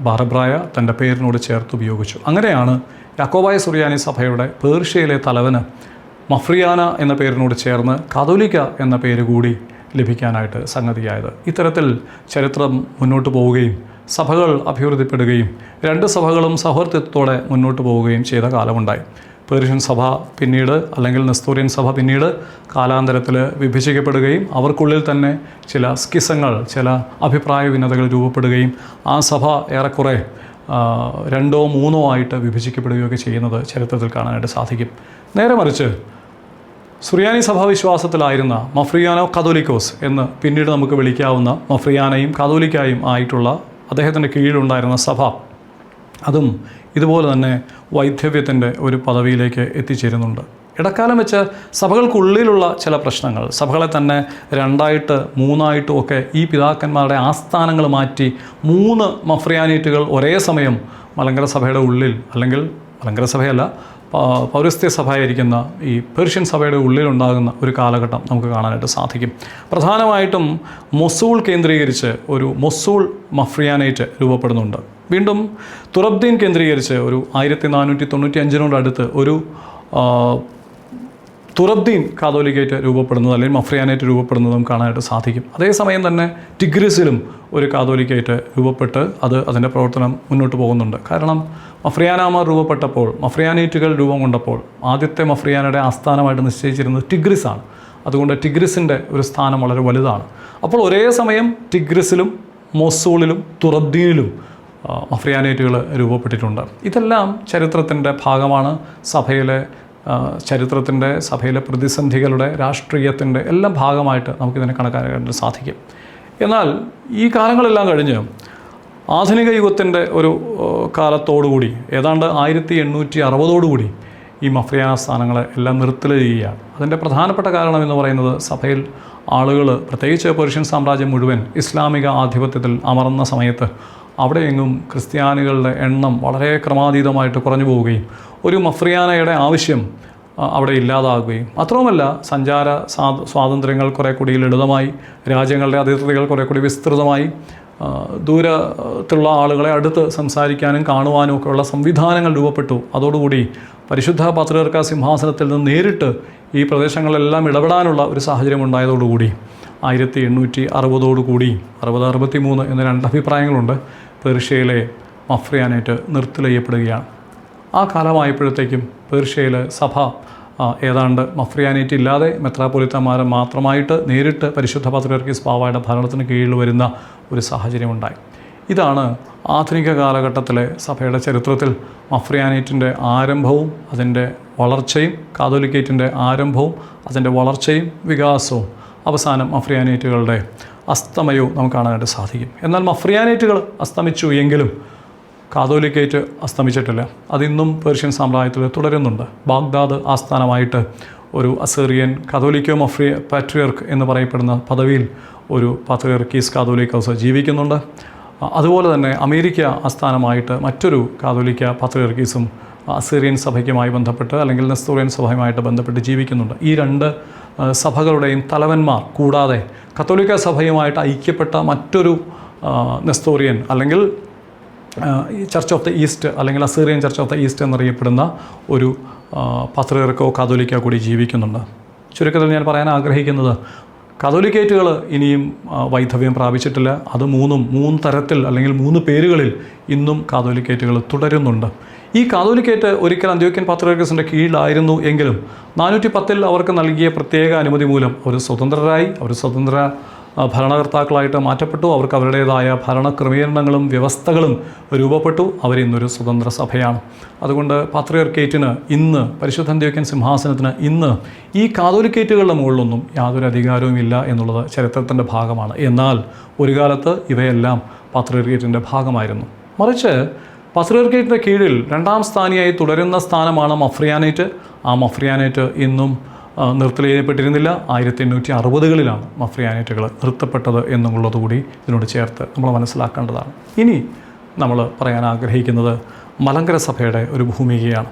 ബാറബ്രായ തൻ്റെ പേരിനോട് ചേർത്ത് ഉപയോഗിച്ചു. അങ്ങനെയാണ് യാക്കോബായ സുറിയാനി സഭയുടെ പേർഷ്യയിലെ തലവന് മഫ്രിയാന എന്ന പേരിനോട് ചേർന്ന് കാതോലിക്ക എന്ന പേര് കൂടി ലഭിക്കാനായിട്ട് സംഗതിയായത്. ഇത്തരത്തിൽ ചരിത്രം മുന്നോട്ട് പോവുകയും സഭകൾ അഭിവൃദ്ധിപ്പെടുകയും 2 സഭകളും സൗഹൃദത്തോടെ മുന്നോട്ട് പോവുകയും ചെയ്ത കാലമുണ്ടായി. പേർഷ്യൻ സഭ പിന്നീട് അല്ലെങ്കിൽ നെസ്തോറിയൻ സഭ പിന്നീട് കാലാന്തരത്തിൽ വിഭജിക്കപ്പെടുകയും അവർക്കുള്ളിൽ തന്നെ ചില സ്കിസങ്ങൾ, ചില അഭിപ്രായ ഭിന്നതകൾ രൂപപ്പെടുകയും ആ സഭ ഏറെക്കുറെ 2ഓ 3ഓ ആയിട്ട് വിഭജിക്കപ്പെടുകയൊക്കെ ചെയ്യുന്നത് ചരിത്രത്തിൽ കാണാനായിട്ട് സാധിക്കും. നേരെ മറിച്ച് സുറിയാനി സഭാവിശ്വാസത്തിലായിരുന്ന മഫ്രിയാനോ കാതോലിക്കോസ് എന്ന് പിന്നീട് നമുക്ക് വിളിക്കാവുന്ന മഫ്രിയാനയും കാതോലിക്കായും ആയിട്ടുള്ള അദ്ദേഹത്തിൻ്റെ കീഴിലുണ്ടായിരുന്ന സഭ, അതും ഇതുപോലെ തന്നെ വൈധവ്യത്തിൻ്റെ ഒരു പദവിയിലേക്ക് എത്തിച്ചേരുന്നുണ്ട്. ഇടക്കാലം വെച്ച് സഭകൾക്കുള്ളിലുള്ള ചില പ്രശ്നങ്ങൾ, സഭകളെ തന്നെ 2ആയിട്ട് 3ആയിട്ടും ഒക്കെ ഈ പിതാക്കന്മാരുടെ ആസ്ഥാനങ്ങൾ മാറ്റി 3 മഫ്രിയാനേറ്റുകൾ ഒരേ സമയം മലങ്കര സഭയുടെ ഉള്ളിൽ, അല്ലെങ്കിൽ മലങ്കര സഭയല്ല പൗരസ്ത്യ സഭയായിരിക്കുന്ന ഈ പേർഷ്യൻ സഭയുടെ ഉള്ളിലുണ്ടാകുന്ന ഒരു കാലഘട്ടം നമുക്ക് കാണാനായിട്ട് സാധിക്കും. പ്രധാനമായിട്ടും മൊസൂൾ കേന്ദ്രീകരിച്ച് ഒരു മൊസൂൾ മഫ്രിയാനേറ്റ് രൂപപ്പെടുന്നുണ്ട്. വീണ്ടും തുറബ്ദീൻ കേന്ദ്രീകരിച്ച് ഒരു 1495 ഒരു തുറബ്ദീൻ കാതോലിക്കേറ്റ് രൂപപ്പെടുന്നത് അല്ലെങ്കിൽ മഫ്രിയാനേറ്റ് രൂപപ്പെടുന്നതും കാണാനായിട്ട് സാധിക്കും. അതേസമയം തന്നെ ടിഗ്രിസിലും ഒരു കാതോലിക്കേറ്റ് രൂപപ്പെട്ട് അതിൻ്റെ പ്രവർത്തനം മുന്നോട്ട് പോകുന്നുണ്ട്. കാരണം മഫ്രിയാനാമാർ രൂപപ്പെട്ടപ്പോൾ, മഫ്രിയാനേറ്റുകൾ രൂപം കൊണ്ടപ്പോൾ ആദ്യത്തെ മഫ്രിയാനയുടെ ആസ്ഥാനമായിട്ട് നിശ്ചയിച്ചിരുന്നത് ടിഗ്രിസാണ്. അതുകൊണ്ട് ടിഗ്രിസിൻ്റെ ഒരു സ്ഥാനം വളരെ വലുതാണ്. അപ്പോൾ ഒരേ സമയം ടിഗ്രിസിലും മൊസൂളിലും തുറബ്ദീനിലും മഫ്രിയാനേറ്റുകൾ രൂപപ്പെട്ടിട്ടുണ്ട്. ഇതെല്ലാം ചരിത്രത്തിൻ്റെ ഭാഗമാണ്. സഭയിലെ പ്രതിസന്ധികളുടെ, രാഷ്ട്രീയത്തിൻ്റെ എല്ലാം ഭാഗമായിട്ട് നമുക്കിതിനെ കണക്കാക്കാൻ സാധിക്കും. എന്നാൽ ഈ കാലങ്ങളെല്ലാം കഴിഞ്ഞ് ആധുനിക യുഗത്തിൻ്റെ ഒരു കാലത്തോടുകൂടി ഏതാണ്ട് 1860 ഈ മഫ്രിയാന സ്ഥാനങ്ങളെ എല്ലാം നിർത്തൽ ചെയ്യുകയാണ്. അതിൻ്റെ പ്രധാനപ്പെട്ട കാരണം എന്ന് പറയുന്നത് സഭയിൽ ആളുകൾ, പ്രത്യേകിച്ച് പേർഷ്യൻ സാമ്രാജ്യം മുഴുവൻ ഇസ്ലാമിക ആധിപത്യത്തിൽ അമർന്ന സമയത്ത് അവിടെയെങ്ങും ക്രിസ്ത്യാനികളുടെ എണ്ണം വളരെ ക്രമാതീതമായിട്ട് കുറഞ്ഞു പോവുകയും ഒരു മഫ്രിയാനയുടെ ആവശ്യം അവിടെ ഇല്ലാതാകുകയും, മാത്രവുമല്ല സഞ്ചാര സ്വാതന്ത്ര്യങ്ങൾ കുറേ കൂടി ലളിതമായി, രാജ്യങ്ങളുടെ അതിർത്തികൾ കുറേ കൂടി വിസ്തൃതമായി, ദൂരത്തുള്ള ആളുകളെ അടുത്ത് സംസാരിക്കാനും കാണുവാനും ഒക്കെയുള്ള സംവിധാനങ്ങൾ രൂപപ്പെട്ടു. അതോടുകൂടി പരിശുദ്ധ പാത്രിയർക്ക സിംഹാസനത്തിൽ നിന്ന് നേരിട്ട് ഈ പ്രദേശങ്ങളിലെല്ലാം ഇടപെടാനുള്ള ഒരു സാഹചര്യം ഉണ്ടായതോടുകൂടി 1860 63 എന്ന രണ്ട് അഭിപ്രായങ്ങളുണ്ട്, പേർഷ്യയിലെ മഫ്രിയാനേറ്റ് നിർത്തലെയ്യപ്പെടുകയാണ്. ആ കാലമായപ്പോഴത്തേക്കും പേർഷ്യയിൽ സഭ ഏതാണ്ട് മഫ്രിയാനേറ്റ് ഇല്ലാതെ മെത്രാപ്പൊലിത്തമാരെ മാത്രമായിട്ട് നേരിട്ട് പരിശുദ്ധ പാത്രിയർക്കീസ് ബാവയുടെ ഭരണത്തിന് കീഴിൽ വരുന്ന ഒരു സാഹചര്യമുണ്ടായി. ഇതാണ് ആധുനിക കാലഘട്ടത്തിലെ സഭയുടെ ചരിത്രത്തിൽ മഫ്രിയാനേറ്റിൻ്റെ ആരംഭവും അതിൻ്റെ വളർച്ചയും, കാതോലിക്കേറ്റിൻ്റെ ആരംഭവും അതിൻ്റെ വളർച്ചയും വികാസവും അവസാനം മഫ്രിയാനേറ്റുകളുടെ അസ്തമയവും നമുക്ക് കാണാനായിട്ട് സാധിക്കും. എന്നാൽ മഫ്രിയാനേറ്റുകൾ അസ്തമിച്ചു എങ്കിലും കാതോലിക്കേറ്റ് അസ്തമിച്ചിട്ടില്ല. അതിന്നും പേർഷ്യൻ സാമ്രാജ്യത്തിൽ തുടരുന്നുണ്ട്. ബാഗ്ദാദ് ആസ്ഥാനമായിട്ട് ഒരു അസേറിയൻ കാതോലിക്കോ പാട്രിയർക്ക് എന്ന് പറയപ്പെടുന്ന പദവിയിൽ ഒരു പാത്രിയർക്കീസ് കാതോലിക്കോസ് ജീവിക്കുന്നുണ്ട്. അതുപോലെ തന്നെ അമേരിക്ക ആസ്ഥാനമായിട്ട് മറ്റൊരു കാതോലിക്ക പാത്രിയർക്കീസും അസേറിയൻ സഭയ്ക്കുമായി ബന്ധപ്പെട്ട് അല്ലെങ്കിൽ നെസ്തോറിയൻ സഭയുമായിട്ട് ബന്ധപ്പെട്ട് ജീവിക്കുന്നുണ്ട്. ഈ രണ്ട് സഭകളുടെയും തലവന്മാർ കൂടാതെ കത്തോലിക്ക സഭയുമായിട്ട് ഐക്യപ്പെട്ട മറ്റൊരു നെസ്തോറിയൻ അല്ലെങ്കിൽ ചർച്ച് ഓഫ് ദ ഈസ്റ്റ് അല്ലെങ്കിൽ Assyrian church of the east എന്നറിയപ്പെടുന്ന ഒരു പാത്രിയർക്കോ കാതോലിക്കോ കൂടി ജീവിക്കുന്നുണ്ട്. ചുരുക്കത്തിൽ ഞാൻ പറയാൻ ആഗ്രഹിക്കുന്നത്, കാതോലിക്കേറ്റുകൾ ഇനിയും വൈധവ്യം പ്രാപിച്ചിട്ടില്ല. അത് മൂന്ന് തരത്തിൽ അല്ലെങ്കിൽ 3 പേരുകളിൽ ഇന്നും കാതോലിക്കേറ്റുകൾ തുടരുന്നുണ്ട്. ഈ കാതോലിക്കേറ്റ് ഒരിക്കൽ അന്ത്യോക്യൻ പാത്രിയർക്കീസിൻ്റെ കീഴിലായിരുന്നു എങ്കിലും 410 അവർക്ക് നൽകിയ പ്രത്യേക അനുമതി മൂലം അവർ സ്വതന്ത്രരായി. അവർ സ്വതന്ത്ര ഭരണകർത്താക്കളായിട്ട് മാറ്റപ്പെട്ടു. അവർക്ക് അവരുടേതായ ഭരണക്രമീകരണങ്ങളും വ്യവസ്ഥകളും രൂപപ്പെട്ടു. അവരിന്നൊരു സ്വതന്ത്ര സഭയാണ്. അതുകൊണ്ട് പാത്രിയർക്കേറ്റിന് ഇന്ന്, പരിശുദ്ധ അന്ത്യോക്യൻ സിംഹാസനത്തിന് ഇന്ന് ഈ കാതോലിക്കേറ്റുകളുടെ മുകളിലൊന്നും യാതൊരു അധികാരവുമില്ല എന്നുള്ളത് ചരിത്രത്തിൻ്റെ ഭാഗമാണ്. എന്നാൽ ഒരു കാലത്ത് ഇവയെല്ലാം പാത്രിയർക്കേറ്റിൻ്റെ ഭാഗമായിരുന്നു. മറിച്ച് പാത്രിയർക്കേറ്റിൻ്റെ കീഴിൽ 2ാം സ്ഥാനിയായി തുടരുന്ന സ്ഥാനമാണ് മഫ്രിയാനേറ്റ്. ആ മഫ്രിയാനേറ്റ് ഇന്നും നിർത്തലെയ്യപ്പെട്ടിരുന്നില്ല. 1860കളിലാണ് മഫ്രിയാനേറ്റുകൾ നിർത്തപ്പെട്ടത് എന്നുള്ളതുകൂടി ഇതിനോട് ചേർത്ത് നമ്മൾ മനസ്സിലാക്കേണ്ടതാണ്. ഇനി നമ്മൾ പറയാൻ ആഗ്രഹിക്കുന്നത് മലങ്കര സഭയുടെ ഒരു ഭൂമികയാണ്.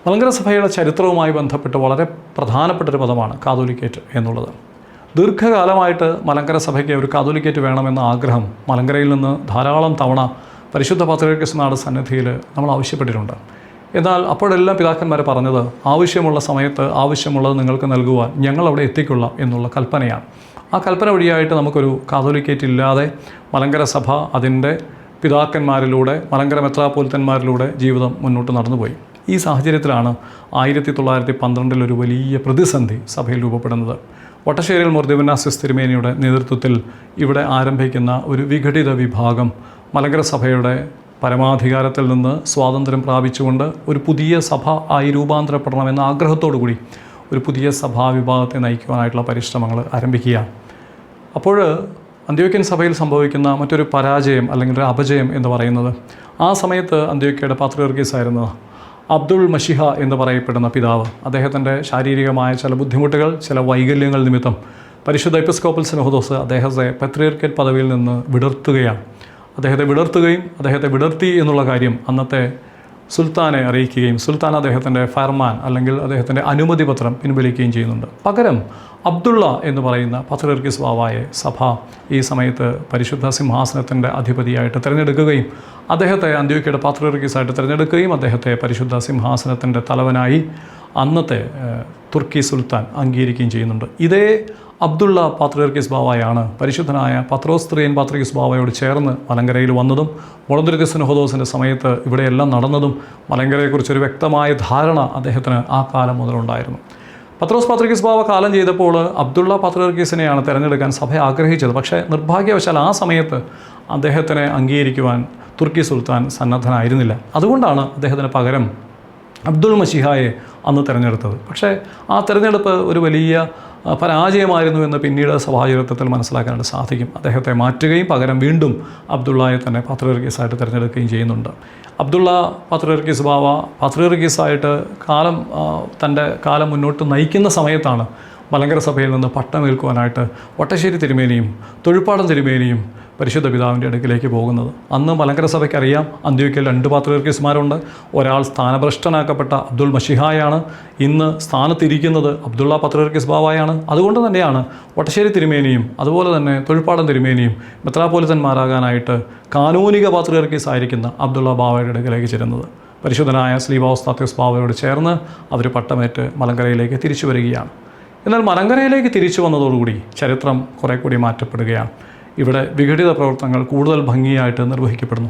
മലങ്കര സഭയുടെ ചരിത്രവുമായി ബന്ധപ്പെട്ട് വളരെ പ്രധാനപ്പെട്ടൊരു പദമാണ് കാതോലിക്കേറ്റ് എന്നുള്ളത്. ദീർഘകാലമായിട്ട് മലങ്കര സഭയ്ക്ക് ഒരു കാതോലിക്കേറ്റ് വേണമെന്ന ആഗ്രഹം മലങ്കരയിൽ നിന്ന് ധാരാളം തവണ പരിശുദ്ധ പാത്രിയർക്കീസ് നാട് സന്നിധിയിൽ നമ്മൾ ആവശ്യപ്പെട്ടിട്ടുണ്ട്. എന്നാൽ അപ്പോഴെല്ലാം പിതാക്കന്മാർ പറഞ്ഞത്, ആവശ്യമുള്ള സമയത്ത് ആവശ്യമുള്ളത് നിങ്ങൾക്ക് നൽകുവാൻ ഞങ്ങളവിടെ എത്തിക്കൊള്ളാം എന്നുള്ള കൽപ്പനയാണ്. ആ കൽപ്പന വഴിയായിട്ട് നമുക്കൊരു കാതോലിക്കേറ്റ് ഇല്ലാതെ മലങ്കര സഭ അതിൻ്റെ പിതാക്കന്മാരിലൂടെ, മലങ്കര മെത്രാപ്പൊലിത്തന്മാരിലൂടെ ജീവിതം മുന്നോട്ട് നടന്നുപോയി. ഈ സാഹചര്യത്തിലാണ് 1912 ഒരു വലിയ പ്രതിസന്ധി സഭയിൽ രൂപപ്പെടുന്നത്. വട്ടശ്ശേരിയിൽ മോർ ദിവന്നാസ്യോസ് തിരുമേനിയുടെ നേതൃത്വത്തിൽ ഇവിടെ ആരംഭിക്കുന്ന ഒരു വിഘടിത വിഭാഗം മലങ്കര സഭയുടെ പരമാധികാരത്തിൽ നിന്ന് സ്വാതന്ത്ര്യം പ്രാപിച്ചുകൊണ്ട് ഒരു പുതിയ സഭ ആയി രൂപാന്തരപ്പെടണമെന്ന ആഗ്രഹത്തോടു കൂടി ഒരു പുതിയ സഭാവിഭാഗത്തെ നയിക്കുവാനായിട്ടുള്ള പരിശ്രമങ്ങൾ ആരംഭിക്കുകയാണ്. അപ്പോൾ അന്ത്യോക്യൻ സഭയിൽ സംഭവിക്കുന്ന മറ്റൊരു പരാജയം അല്ലെങ്കിൽ ഒരു അപജയം എന്ന് പറയുന്നത്, ആ സമയത്ത് അന്ത്യോക്യയുടെ പാത്രിയർക്കീസായിരുന്ന അബ്ദുൾ മഷിഹ എന്ന് പറയപ്പെടുന്ന പിതാവ്, അദ്ദേഹത്തിൻ്റെ ശാരീരികമായ ചില ബുദ്ധിമുട്ടുകൾ, ചില വൈകല്യങ്ങൾ നിമിത്തം പരിശുദ്ധ എപ്പിസ്കോപ്പൽ സിനോദോസ് അദ്ദേഹത്തെ പാത്രിയർക്കേറ്റ് പദവിയിൽ നിന്ന് വിടർത്തുകയാണ്. അദ്ദേഹത്തെ വിടർത്തി എന്നുള്ള കാര്യം അന്നത്തെ സുൽത്താനെ അറിയിക്കുകയും സുൽത്താൻ അദ്ദേഹത്തിൻ്റെ ഫർമാൻ അല്ലെങ്കിൽ അദ്ദേഹത്തിൻ്റെ അനുമതി പത്രം പിൻവലിക്കുകയും ചെയ്യുന്നുണ്ട്. പകരം അബ്ദുള്ള എന്ന് പറയുന്ന പാത്രിയർക്കീസ് ബാവായെ സഭ ഈ സമയത്ത് പരിശുദ്ധ സിംഹാസനത്തിൻ്റെ അധിപതിയായിട്ട് തിരഞ്ഞെടുക്കുകയും അദ്ദേഹത്തെ അന്ത്യോക്യയുടെ പാത്രിയർക്കീസായിട്ട് തിരഞ്ഞെടുക്കുകയും അദ്ദേഹത്തെ പരിശുദ്ധ സിംഹാസനത്തിൻ്റെ തലവനായി അന്നത്തെ തുർക്കി സുൽത്താൻ അംഗീകരിക്കുകയും ചെയ്യുന്നുണ്ട്. ഇതേ അബ്ദുള്ള പാത്രിയർക്കീസ് ബാവയാണ് പരിശുദ്ധനായ പത്രോസ്ത്രീയൻ പാത്രിയർക്കീസ് ബാവയോട് ചേർന്ന് മലങ്കരയിൽ വന്നതും മുളന്തുരുത്തി സിനോദോസിൻ്റെ സമയത്ത് ഇവിടെയെല്ലാം നടന്നതും മലങ്കരയെക്കുറിച്ചൊരു വ്യക്തമായ ധാരണ അദ്ദേഹത്തിന് ആ കാലം മുതലുണ്ടായിരുന്നു. പത്രോസ് പാത്രിയർക്കീസ് ബാവ കാലം ചെയ്തപ്പോൾ അബ്ദുള്ള പാത്രിയർക്കീസിനെയാണ് തിരഞ്ഞെടുക്കാൻ സഭ ആഗ്രഹിച്ചത്. പക്ഷേ നിർഭാഗ്യവശാൽ ആ സമയത്ത് അദ്ദേഹത്തിനെ അംഗീകരിക്കുവാൻ തുർക്കി സുൽത്താൻ സന്നദ്ധനായിരുന്നില്ല. അതുകൊണ്ടാണ് അദ്ദേഹത്തിന് പകരം അബ്ദുൾ മഷിഹായെ അന്ന് തിരഞ്ഞെടുത്തത്. പക്ഷേ ആ തിരഞ്ഞെടുപ്പ് ഒരു വലിയ പരാജയമായിരുന്നു എന്ന് പിന്നീട് സഭാചരിത്രത്തിൽ മനസ്സിലാക്കാനായിട്ട് സാധിക്കും. അദ്ദേഹത്തെ മാറ്റുകയും പകരം വീണ്ടും അബ്ദുള്ളയെ തന്നെ പാത്രിയർക്കീസായിട്ട് തിരഞ്ഞെടുക്കുകയും ചെയ്യുന്നുണ്ട്. അബ്ദുള്ള പാത്രിയർക്കീസ് ബാവ പാത്രിയർക്കീസായിട്ട് തൻ്റെ കാലം മുന്നോട്ട് നയിക്കുന്ന സമയത്താണ് മലങ്കര സഭയിൽ നിന്ന് പട്ടമേൽക്കുവാനായിട്ട് വട്ടശ്ശേരി തിരുമേനിയും തൊഴുപ്പാടം തിരുമേനിയും പരിശുദ്ധ പിതാവിൻ്റെ അടുക്കിലേക്ക് പോകുന്നത്. അന്ന് മലങ്കര സഭയ്ക്ക് അറിയാം, അന്ത്യോക്യയിൽ 2 പാത്രിയർക്കീസുമാരുണ്ട്. ഒരാൾ സ്ഥാനഭ്രഷ്ടനാക്കപ്പെട്ട അബ്ദുൽ മശിഹായാണ്, ഇന്ന് സ്ഥാനത്തിരിക്കുന്നത് അബ്ദുള്ള പാത്രിയർക്കീസ് ബാവായാണ്. അതുകൊണ്ട് തന്നെയാണ് വട്ടശ്ശേരി തിരുമേനിയും അതുപോലെ തന്നെ തൊഴിൽപ്പാടം തിരുമേനിയും മെത്രാപ്പോലിത്തന്മാരാകാനായിട്ട് കാനൂനിക പാത്രിയർക്കീസ് ആയിരിക്കുന്ന അബ്ദുള്ള ബാവയുടെ അടുക്കിലേക്ക് ചെല്ലുന്നത്. പരിശുദ്ധനായ സ്ലീബാവോസ്താത്യോസ് ബാവയോട് ചേർന്ന് അവർ പട്ടമേറ്റ് മലങ്കരയിലേക്ക് തിരിച്ചു വരികയാണ്. എന്നാൽ മലങ്കരയിലേക്ക് തിരിച്ചു വന്നതോടുകൂടി ചരിത്രം കുറെ കൂടി മാറ്റപ്പെടുകയാണ്. ഇവിടെ വിഘടിത പ്രവർത്തനങ്ങൾ കൂടുതൽ ഭംഗിയായിട്ട് നിർവഹിക്കപ്പെടുന്നു.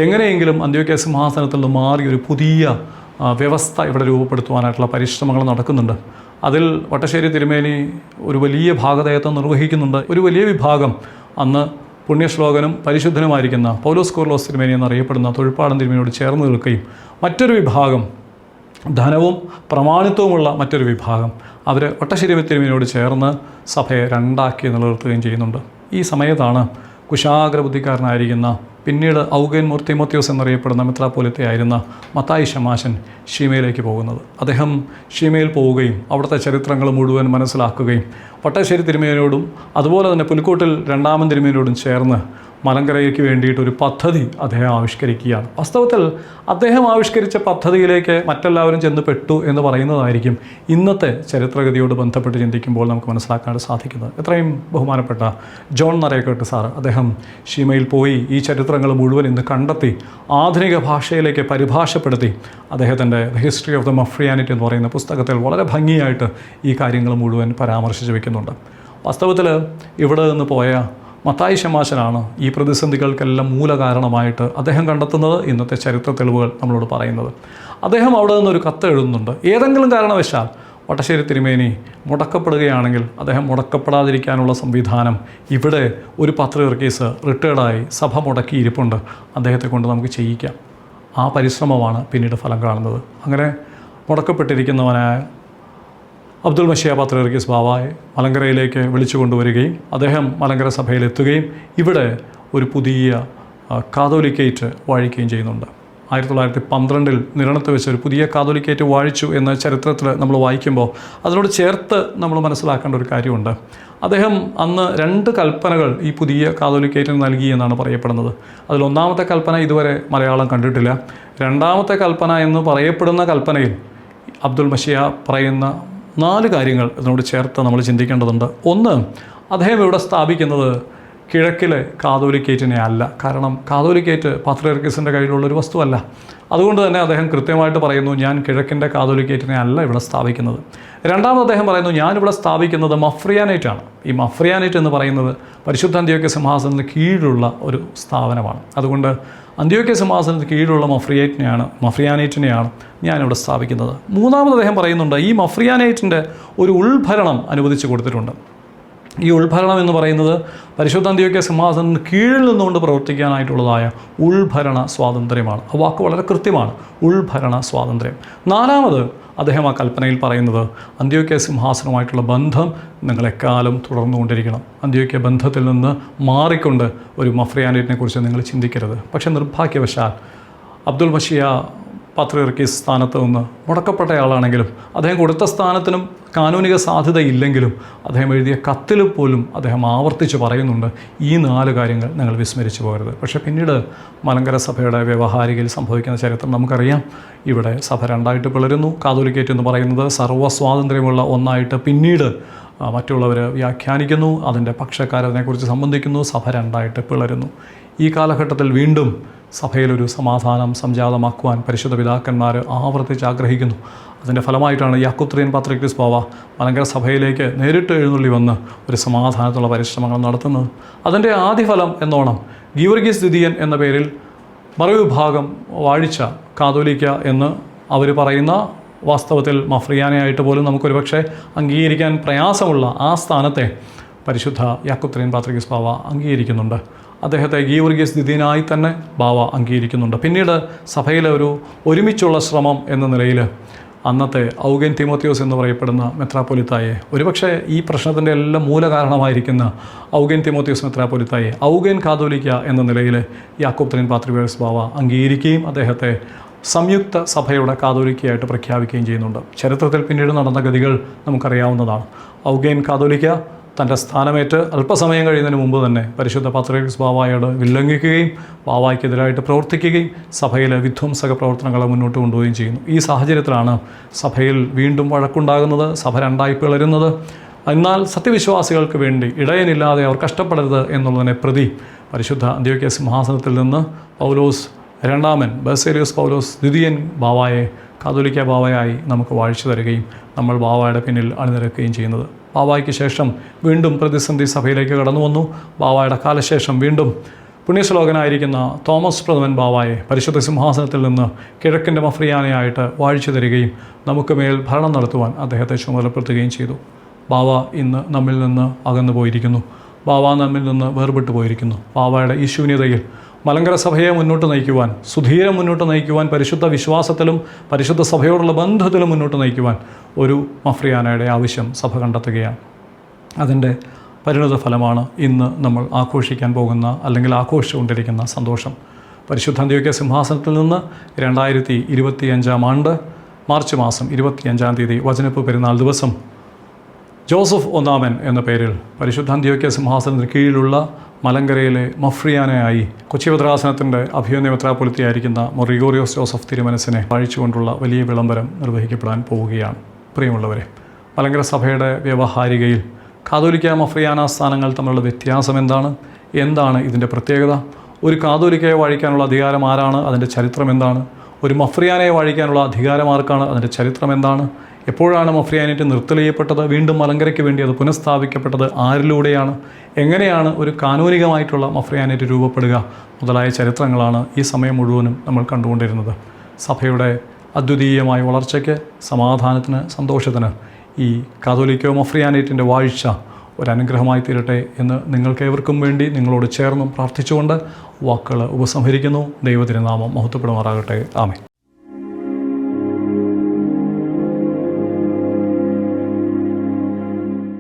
എങ്ങനെയെങ്കിലും അന്ത്യോക്യ സിംഹാസനത്തിൽ നിന്ന് മാറി ഒരു പുതിയ വ്യവസ്ഥ ഇവിടെ രൂപപ്പെടുത്തുവാനായിട്ടുള്ള പരിശ്രമങ്ങൾ നടക്കുന്നുണ്ട്. അതിൽ വട്ടശ്ശേരി തിരുമേനി ഒരു വലിയ ഭാഗധേയത്വം നിർവഹിക്കുന്നുണ്ട്. ഒരു വലിയ വിഭാഗം അന്ന് പുണ്യശ്ലോകനും പരിശുദ്ധനുമായിരിക്കുന്ന പൗലോസ് കൂർലോസ് തിരുമേനി എന്നറിയപ്പെടുന്ന തൊഴിൽപ്പാടം തിരുമേനിയോട് ചേർന്ന് നിൽക്കുകയും മറ്റൊരു വിഭാഗം ധനവും പ്രമാണിത്വവുമുള്ള മറ്റൊരു വിഭാഗം അവർ വട്ടശ്ശേരി തിരുമേനിയോട് ചേർന്ന് സഭയെ 2ആക്കി നിലനിർത്തുകയും ചെയ്യുന്നുണ്ട്. ഈ സമയത്താണ് കുശാഗ്രബുദ്ധിക്കാരനായിരിക്കുന്ന പിന്നീട് ഔഗേൻ തിമോത്തിയോസ് എന്നറിയപ്പെടുന്ന മെത്രാപ്പോലിത്തയായിരുന്ന മത്തായി ശമാശൻ ഷീമയിലേക്ക് പോകുന്നത്. അദ്ദേഹം ഷീമയിൽ പോവുകയും അവിടുത്തെ ചരിത്രങ്ങൾ മുഴുവൻ മനസ്സിലാക്കുകയും വട്ടശ്ശേരി തിരുമേനിയോടും അതുപോലെ തന്നെ പുലിക്കോട്ടിൽ 2ാമൻ തിരുമേനിയോടും ചേർന്ന് മലങ്കരയ്ക്ക് വേണ്ടിയിട്ടൊരു പദ്ധതി അദ്ദേഹം ആവിഷ്കരിക്കുകയാണ്. വാസ്തവത്തിൽ അദ്ദേഹം ആവിഷ്കരിച്ച പദ്ധതിയിലേക്ക് മറ്റെല്ലാവരും ചെന്ന് പെട്ടു എന്ന് പറയുന്നതായിരിക്കും ഇന്നത്തെ ചരിത്രഗതിയോട് ബന്ധപ്പെട്ട് ചിന്തിക്കുമ്പോൾ നമുക്ക് മനസ്സിലാക്കാൻ സാധിക്കുന്നത്. എത്രയും ബഹുമാനപ്പെട്ട ജോൺ നരേക്കട്ട് സാറ് അദ്ദേഹം ഷീമയിൽ പോയി ഈ ചരിത്രങ്ങൾ മുഴുവൻ ഇന്ന് കണ്ടെത്തി ആധുനിക ഭാഷയിലേക്ക് പരിഭാഷപ്പെടുത്തി അദ്ദേഹത്തിൻ്റെ ദ ഹിസ്റ്ററി ഓഫ് ദ മഫ്രിയാനിറ്റി എന്ന് പറയുന്ന പുസ്തകത്തിൽ വളരെ ഭംഗിയായിട്ട് ഈ കാര്യങ്ങൾ മുഴുവൻ പരാമർശിച്ച് വയ്ക്കുന്നുണ്ട്. വാസ്തവത്തിൽ ഇവിടെ നിന്ന് പോയ മത്തായി ശമാശനാണ് ഈ പ്രതിസന്ധികൾക്കെല്ലാം മൂലകാരണമായിട്ട് അദ്ദേഹം കണ്ടെത്തുന്നത് ഇന്നത്തെ ചരിത്ര തെളിവുകൾ നമ്മളോട് പറയുന്നത്. അദ്ദേഹം അവിടെ നിന്നൊരു കത്ത് എഴുതുന്നുണ്ട്. ഏതെങ്കിലും കാരണവശാൽ വട്ടശ്ശേരി തിരുമേനി മുടക്കപ്പെടുകയാണെങ്കിൽ അദ്ദേഹം മുടക്കപ്പെടാതിരിക്കാനുള്ള സംവിധാനം ഇവിടെ ഒരു പാത്രിയർക്കീസ് റിട്ടയർഡായി സഭ മുടക്കിയിരിപ്പുണ്ട്, അദ്ദേഹത്തെ കൊണ്ട് നമുക്ക് ചെയ്യിക്കാം. ആ പരിശ്രമമാണ് പിന്നീട് ഫലം കാണുന്നത്. അങ്ങനെ മുടക്കപ്പെട്ടിരിക്കുന്നവനായ അബ്ദുൽ മശിഹ പാത്രിയർക്കീസ് ബാവായെ മലങ്കരയിലേക്ക് വിളിച്ചു കൊണ്ടുവരികയും അദ്ദേഹം മലങ്കര സഭയിലെത്തുകയും ഇവിടെ ഒരു പുതിയ കാതോലിക്കേറ്റ് വാഴിക്കുകയും ചെയ്യുന്നുണ്ട്. 1912 നിരണത്ത് വെച്ച് ഒരു പുതിയ കാതോലിക്കേറ്റ് വാഴിച്ചു എന്ന ചരിത്രത്തിൽ നമ്മൾ വായിക്കുമ്പോൾ അതിനോട് ചേർത്ത് നമ്മൾ മനസ്സിലാക്കേണ്ട ഒരു കാര്യമുണ്ട്. അദ്ദേഹം അന്ന് 2 കൽപ്പനകൾ ഈ പുതിയ കാതോലിക്കേറ്റിന് നൽകി എന്നാണ് പറയപ്പെടുന്നത്. അതിൽ 1ാമത്തെ കൽപ്പന ഇതുവരെ മലയാളം കണ്ടിട്ടില്ല. 2ാമത്തെ കൽപ്പന എന്ന് പറയപ്പെടുന്ന കൽപ്പനയിൽ അബ്ദുൽ മശിഹ പറയുന്ന 4 കാര്യങ്ങൾ ഇതിനോട് ചേർത്ത് നമ്മൾ ചിന്തിക്കേണ്ടതുണ്ട്. ഒന്ന്, അദ്ദേഹം ഇവിടെ സ്ഥാപിക്കുന്നത് കിഴക്കിലെ കാതോലിക്കേറ്റിനെ അല്ല. കാരണം കാതോലിക്കേറ്റ് പാത്രിയർക്കീസിൻ്റെ കയ്യിലുള്ളൊരു വസ്തുവല്ല. അതുകൊണ്ട് തന്നെ അദ്ദേഹം കൃത്യമായിട്ട് പറയുന്നു, ഞാൻ കിഴക്കിൻ്റെ കാതോലിക്കേറ്റിനെ അല്ല ഇവിടെ സ്ഥാപിക്കുന്നത്. രണ്ടാമത് അദ്ദേഹം പറയുന്നു, ഞാനിവിടെ സ്ഥാപിക്കുന്നത് മഫ്രിയാനേറ്റാണ്. ഈ മഫ്രിയാനേറ്റ് എന്ന് പറയുന്നത് പരിശുദ്ധ അന്ത്യോക്യ സിംഹാസനത്തിന് കീഴിലുള്ള ഒരു സ്ഥാപനമാണ്. അതുകൊണ്ട് അന്ത്യോക്യ സിംഹാസനത്തിന് കീഴിലുള്ള മഫ്രിയാനേറ്റിനെയാണ് ഞാനിവിടെ സ്ഥാപിക്കുന്നത്. മൂന്നാമത് അദ്ദേഹം പറയുന്നുണ്ട്, ഈ മഫ്രിയാനേറ്റിൻ്റെ ഒരു ഉൾഭരണം അനുവദിച്ചു കൊടുത്തിട്ടുണ്ട്. ഈ ഉൾഭരണം എന്ന് പറയുന്നത് പരിശുദ്ധ അന്ത്യോക്യ സിംഹാസനത്തിന് കീഴിൽ നിന്നുകൊണ്ട് പ്രവർത്തിക്കാനായിട്ടുള്ളതായ ഉൾഭരണ സ്വാതന്ത്ര്യമാണ്. ആ വാക്ക് വളരെ കൃത്യമാണ്, ഉൾഭരണ സ്വാതന്ത്ര്യം. നാലാമത് അദ്ദേഹം ആ കൽപ്പനയിൽ പറയുന്നത്, അന്ത്യോക്യ സിംഹാസനവുമായിട്ടുള്ള ബന്ധം നിങ്ങളെക്കാലം തുടർന്നുകൊണ്ടിരിക്കണം. അന്ത്യോക്യ ബന്ധത്തിൽ നിന്ന് മാറിക്കൊണ്ട് ഒരു മഫ്രിയാനേറ്റിനെ കുറിച്ച് നിങ്ങൾ ചിന്തിക്കരുത്. പക്ഷേ നിർഭാഗ്യവശാൽ അബ്ദുൽ മശിഹ പാത്രിയർക്കീസ് സ്ഥാനത്ത് നിന്ന് മുടക്കപ്പെട്ടയാളാണെങ്കിലും അദ്ദേഹം കൊടുത്ത സ്ഥാനത്തിനും കാനൂനിക സാധ്യതയില്ലെങ്കിലും അദ്ദേഹം എഴുതിയ കത്തിൽ പോലും അദ്ദേഹം ആവർത്തിച്ച് പറയുന്നുണ്ട്, ഈ 4 കാര്യങ്ങൾ നിങ്ങൾ വിസ്മരിച്ചു പോകരുത്. പക്ഷേ പിന്നീട് മലങ്കര സഭയുടെ വ്യവഹാരികയിൽ സംഭവിക്കുന്ന ചരിത്രം നമുക്കറിയാം. ഇവിടെ സഭ 2ആയിട്ട് പിളരുന്നു. കാതോലിക്കേറ്റ് എന്ന് പറയുന്നത് സർവ്വസ്വാതന്ത്ര്യമുള്ള ഒന്നായിട്ട് പിന്നീട് മറ്റുള്ളവർ വ്യാഖ്യാനിക്കുന്നു. അതിൻ്റെ പക്ഷക്കാരതിനെക്കുറിച്ച് സംബന്ധിക്കുന്നു. സഭ 2ആയിട്ട് പിളരുന്നു. ഈ കാലഘട്ടത്തിൽ വീണ്ടും സഭയിലൊരു സമാധാനം സംജാതമാക്കുവാൻ പരിശുദ്ധ പിതാക്കന്മാർ ആവർത്തിച്ച് ആഗ്രഹിക്കുന്നു. അതിൻ്റെ ഫലമായിട്ടാണ് യാക്കൂബ് ത്രിയൻ പാത്രിയർക്കീസ് ബാവ മലങ്കര സഭയിലേക്ക് നേരിട്ട് എഴുന്നള്ളി വന്ന് ഒരു സമാധാനത്തുള്ള പരിശ്രമങ്ങൾ നടത്തുന്നത്. അതിൻ്റെ ആദ്യ ഫലം എന്നോണം ഗീവർഗീസ് ദ്വിതീയൻ എന്ന പേരിൽ മറുവിഭാഗം വാഴിച്ച കാതോലിക്ക എന്ന് അവർ പറയുന്ന, വാസ്തവത്തിൽ മഫ്രിയാനയായിട്ട് പോലും നമുക്കൊരു പക്ഷേ അംഗീകരിക്കാൻ പ്രയാസമുള്ള ആ സ്ഥാനത്തെ പരിശുദ്ധ യാക്കൂബ് ത്രിയൻ പാത്രിയർക്കീസ് ബാവ അംഗീകരിക്കുന്നുണ്ട്. അദ്ദേഹത്തെ ഗീവർഗീസ് ദ്വിതീയനായി തന്നെ ബാവ അംഗീകരിക്കുന്നുണ്ട്. പിന്നീട് സഭയിലെ ഒരു ഒരുമിച്ചുള്ള ശ്രമം എന്ന നിലയിൽ അന്നത്തെ ഔഗേൻ തിമോത്തിയോസ് എന്ന് പറയപ്പെടുന്ന മെത്രാപ്പൊലിത്തായെ, ഒരുപക്ഷെ ഈ പ്രശ്നത്തിൻ്റെ എല്ലാം മൂലകാരണമായിരിക്കുന്ന ഔഗേൻ തിമോത്തിയോസ് മെത്രാപ്പൊലിത്തായെ ഔഗേൻ കാതോലിക്ക എന്ന നിലയിൽ യാക്കൂബ് ത്രിയൻ പാത്രിയർക്കീസ് ബാവ അംഗീകരിക്കുകയും അദ്ദേഹത്തെ സംയുക്ത സഭയുടെ കാതോലിക്കയായിട്ട് പ്രഖ്യാപിക്കുകയും ചെയ്യുന്നുണ്ട്. ചരിത്രത്തിൽ പിന്നീട് നടന്ന ഗതികൾ നമുക്കറിയാവുന്നതാണ്. ഔഗേൻ കാതോലിക്ക തൻ്റെ സ്ഥാനമേറ്റ് അല്പസമയം കഴിയുന്നതിന് മുമ്പ് തന്നെ പരിശുദ്ധ പത്രോസ് ബാവായോട് വില്ലംഘിക്കുകയും ബാവായ്ക്കെതിരായിട്ട് പ്രവർത്തിക്കുകയും സഭയിലെ വിധ്വംസക പ്രവർത്തനങ്ങളെ മുന്നോട്ട് കൊണ്ടുപോവുകയും ചെയ്യുന്നു. ഈ സാഹചര്യത്തിലാണ് സഭയിൽ വീണ്ടും വഴക്കുണ്ടാകുന്നത്, സഭ രണ്ടായി പിളരുന്നത്. എന്നാൽ സത്യവിശ്വാസികൾക്ക് വേണ്ടി ഇടയനില്ലാതെ അവർ കഷ്ടപ്പെടരുത് എന്നുള്ളതിനെ പ്രതി പരിശുദ്ധ അന്ത്യോക്യ സിംഹാസനത്തിൽ നിന്ന് പൗലോസ് രണ്ടാമൻ ബസേലിയോസ് പൗലോസ് ദ്വിതീയൻ ബാവായെ കാതോലിക്ക ബാവയായി നമുക്ക് വാഴ്ച തരികയും നമ്മൾ ബാവായുടെ പിന്നിൽ അണിനിരക്കുകയും ചെയ്യുന്നത്. ബാവായ്ക്ക് ശേഷം വീണ്ടും പ്രതിസന്ധി സഭയിലേക്ക് കടന്നു വന്നു. ബാവായുടെ കാലശേഷം വീണ്ടും പുണ്യശ്ലോകനായിരിക്കുന്ന തോമസ് പ്രഥമൻ ബാവായെ പരിശുദ്ധ സിംഹാസനത്തിൽ നിന്ന് കിഴക്കിൻ്റെ മഫ്രിയാനയായിട്ട് വാഴ്ച തരികയും നമുക്ക് മേൽ ഭരണം നടത്തുവാൻ അദ്ദേഹത്തെ ചുമതലപ്പെടുത്തുകയും ചെയ്തു. ബാവ ഇന്ന് നമ്മിൽ നിന്ന് അകന്നു പോയിരിക്കുന്നു. ബാവ നമ്മിൽ നിന്ന് വേർപെട്ടു പോയിരിക്കുന്നു. ബാവയുടെ ഈ ശൂന്യതയിൽ മലങ്കര സഭയെ മുന്നോട്ട് നയിക്കുവാൻ, സുധീരം മുന്നോട്ട് നയിക്കുവാൻ, പരിശുദ്ധ വിശ്വാസത്തിലും പരിശുദ്ധ സഭയോടുള്ള ബന്ധത്തിലും മുന്നോട്ട് നയിക്കുവാൻ ഒരു മഫ്രിയാനയുടെ ആവശ്യം സഭ കണ്ടെത്തുകയാണ്. അതിൻ്റെ പരിണത ഫലമാണ് ഇന്ന് നമ്മൾ ആഘോഷിക്കാൻ പോകുന്ന അല്ലെങ്കിൽ ആഘോഷിച്ചുകൊണ്ടിരിക്കുന്ന സന്തോഷം. പരിശുദ്ധ അന്ത്യോക്യ സിംഹാസനത്തിൽ നിന്ന് 2025 മാർച്ച് മാസം 25 വചനപ്പ് പെരുന്നാൾ ദിവസം ജോസഫ് ഒന്നാമൻ എന്ന പേരിൽ പരിശുദ്ധ അന്ത്യോക്യ സിംഹാസനത്തിന് കീഴിലുള്ള മലങ്കരയിലെ മഫ്രിയാനയായി കൊച്ചി ഭദ്രാസനത്തിൻ്റെ അഭിമന്യ മെത്രാപ്പൊലീത്തയായിരിക്കുന്ന മൊറിഗോറിയോസ് ജോസഫ് തിരുമനസിനെ വാഴിച്ചുകൊണ്ടുള്ള വലിയ വിളംബരം നിർവഹിക്കപ്പെടാൻ പോവുകയാണ്. പ്രിയമുള്ളവരെ, മലങ്കര സഭയുടെ വ്യവഹാരികയിൽ കാതോലിക്ക മഫ്രിയാന സ്ഥാനങ്ങൾ തമ്മിലുള്ള വ്യത്യാസം എന്താണ്? എന്താണ് ഇതിൻ്റെ പ്രത്യേകത? ഒരു കാതോലിക്കയെ വാഴിക്കാനുള്ള അധികാരം ആരാണ്? അതിൻ്റെ ചരിത്രം എന്താണ്? ഒരു മഫ്രിയാനയെ വാഴിക്കാനുള്ള അധികാരം ആർക്കാണ്? അതിൻ്റെ ചരിത്രം എന്താണ്? എപ്പോഴാണ് മഫ്രിയാനേറ്റ് നിർത്തലെയ്യപ്പെട്ടത്? വീണ്ടും മലങ്കരയ്ക്ക് വേണ്ടി അത് പുനഃസ്ഥാപിക്കപ്പെട്ടത് ആരിലൂടെയാണ്? എങ്ങനെയാണ് ഒരു കാനോനികമായിട്ടുള്ള മഫ്രിയാനേറ്റ് രൂപപ്പെടുക? മുതലായ ചരിത്രങ്ങളാണ് ഈ സമയം മുഴുവനും നമ്മൾ കണ്ടുകൊണ്ടിരുന്നത്. സഭയുടെ അദ്വിതീയമായ വളർച്ചയ്ക്ക്, സമാധാനത്തിന്, സന്തോഷത്തിന് ഈ കാതോലിക്കോ മഫ്രിയാനേറ്റിൻ്റെ വാഴ്ച ഒരനുഗ്രഹമായി തീരട്ടെ എന്ന് നിങ്ങൾക്കേവർക്കും വേണ്ടി നിങ്ങളോട് ചേർന്നും പ്രാർത്ഥിച്ചുകൊണ്ട് വാക്കുകൾ ഉപസംഹരിക്കുന്നു. ദൈവത്തിൻ്റെ നാമം മഹത്വപ്പെടുമാറാകട്ടെ. ആമേൻ.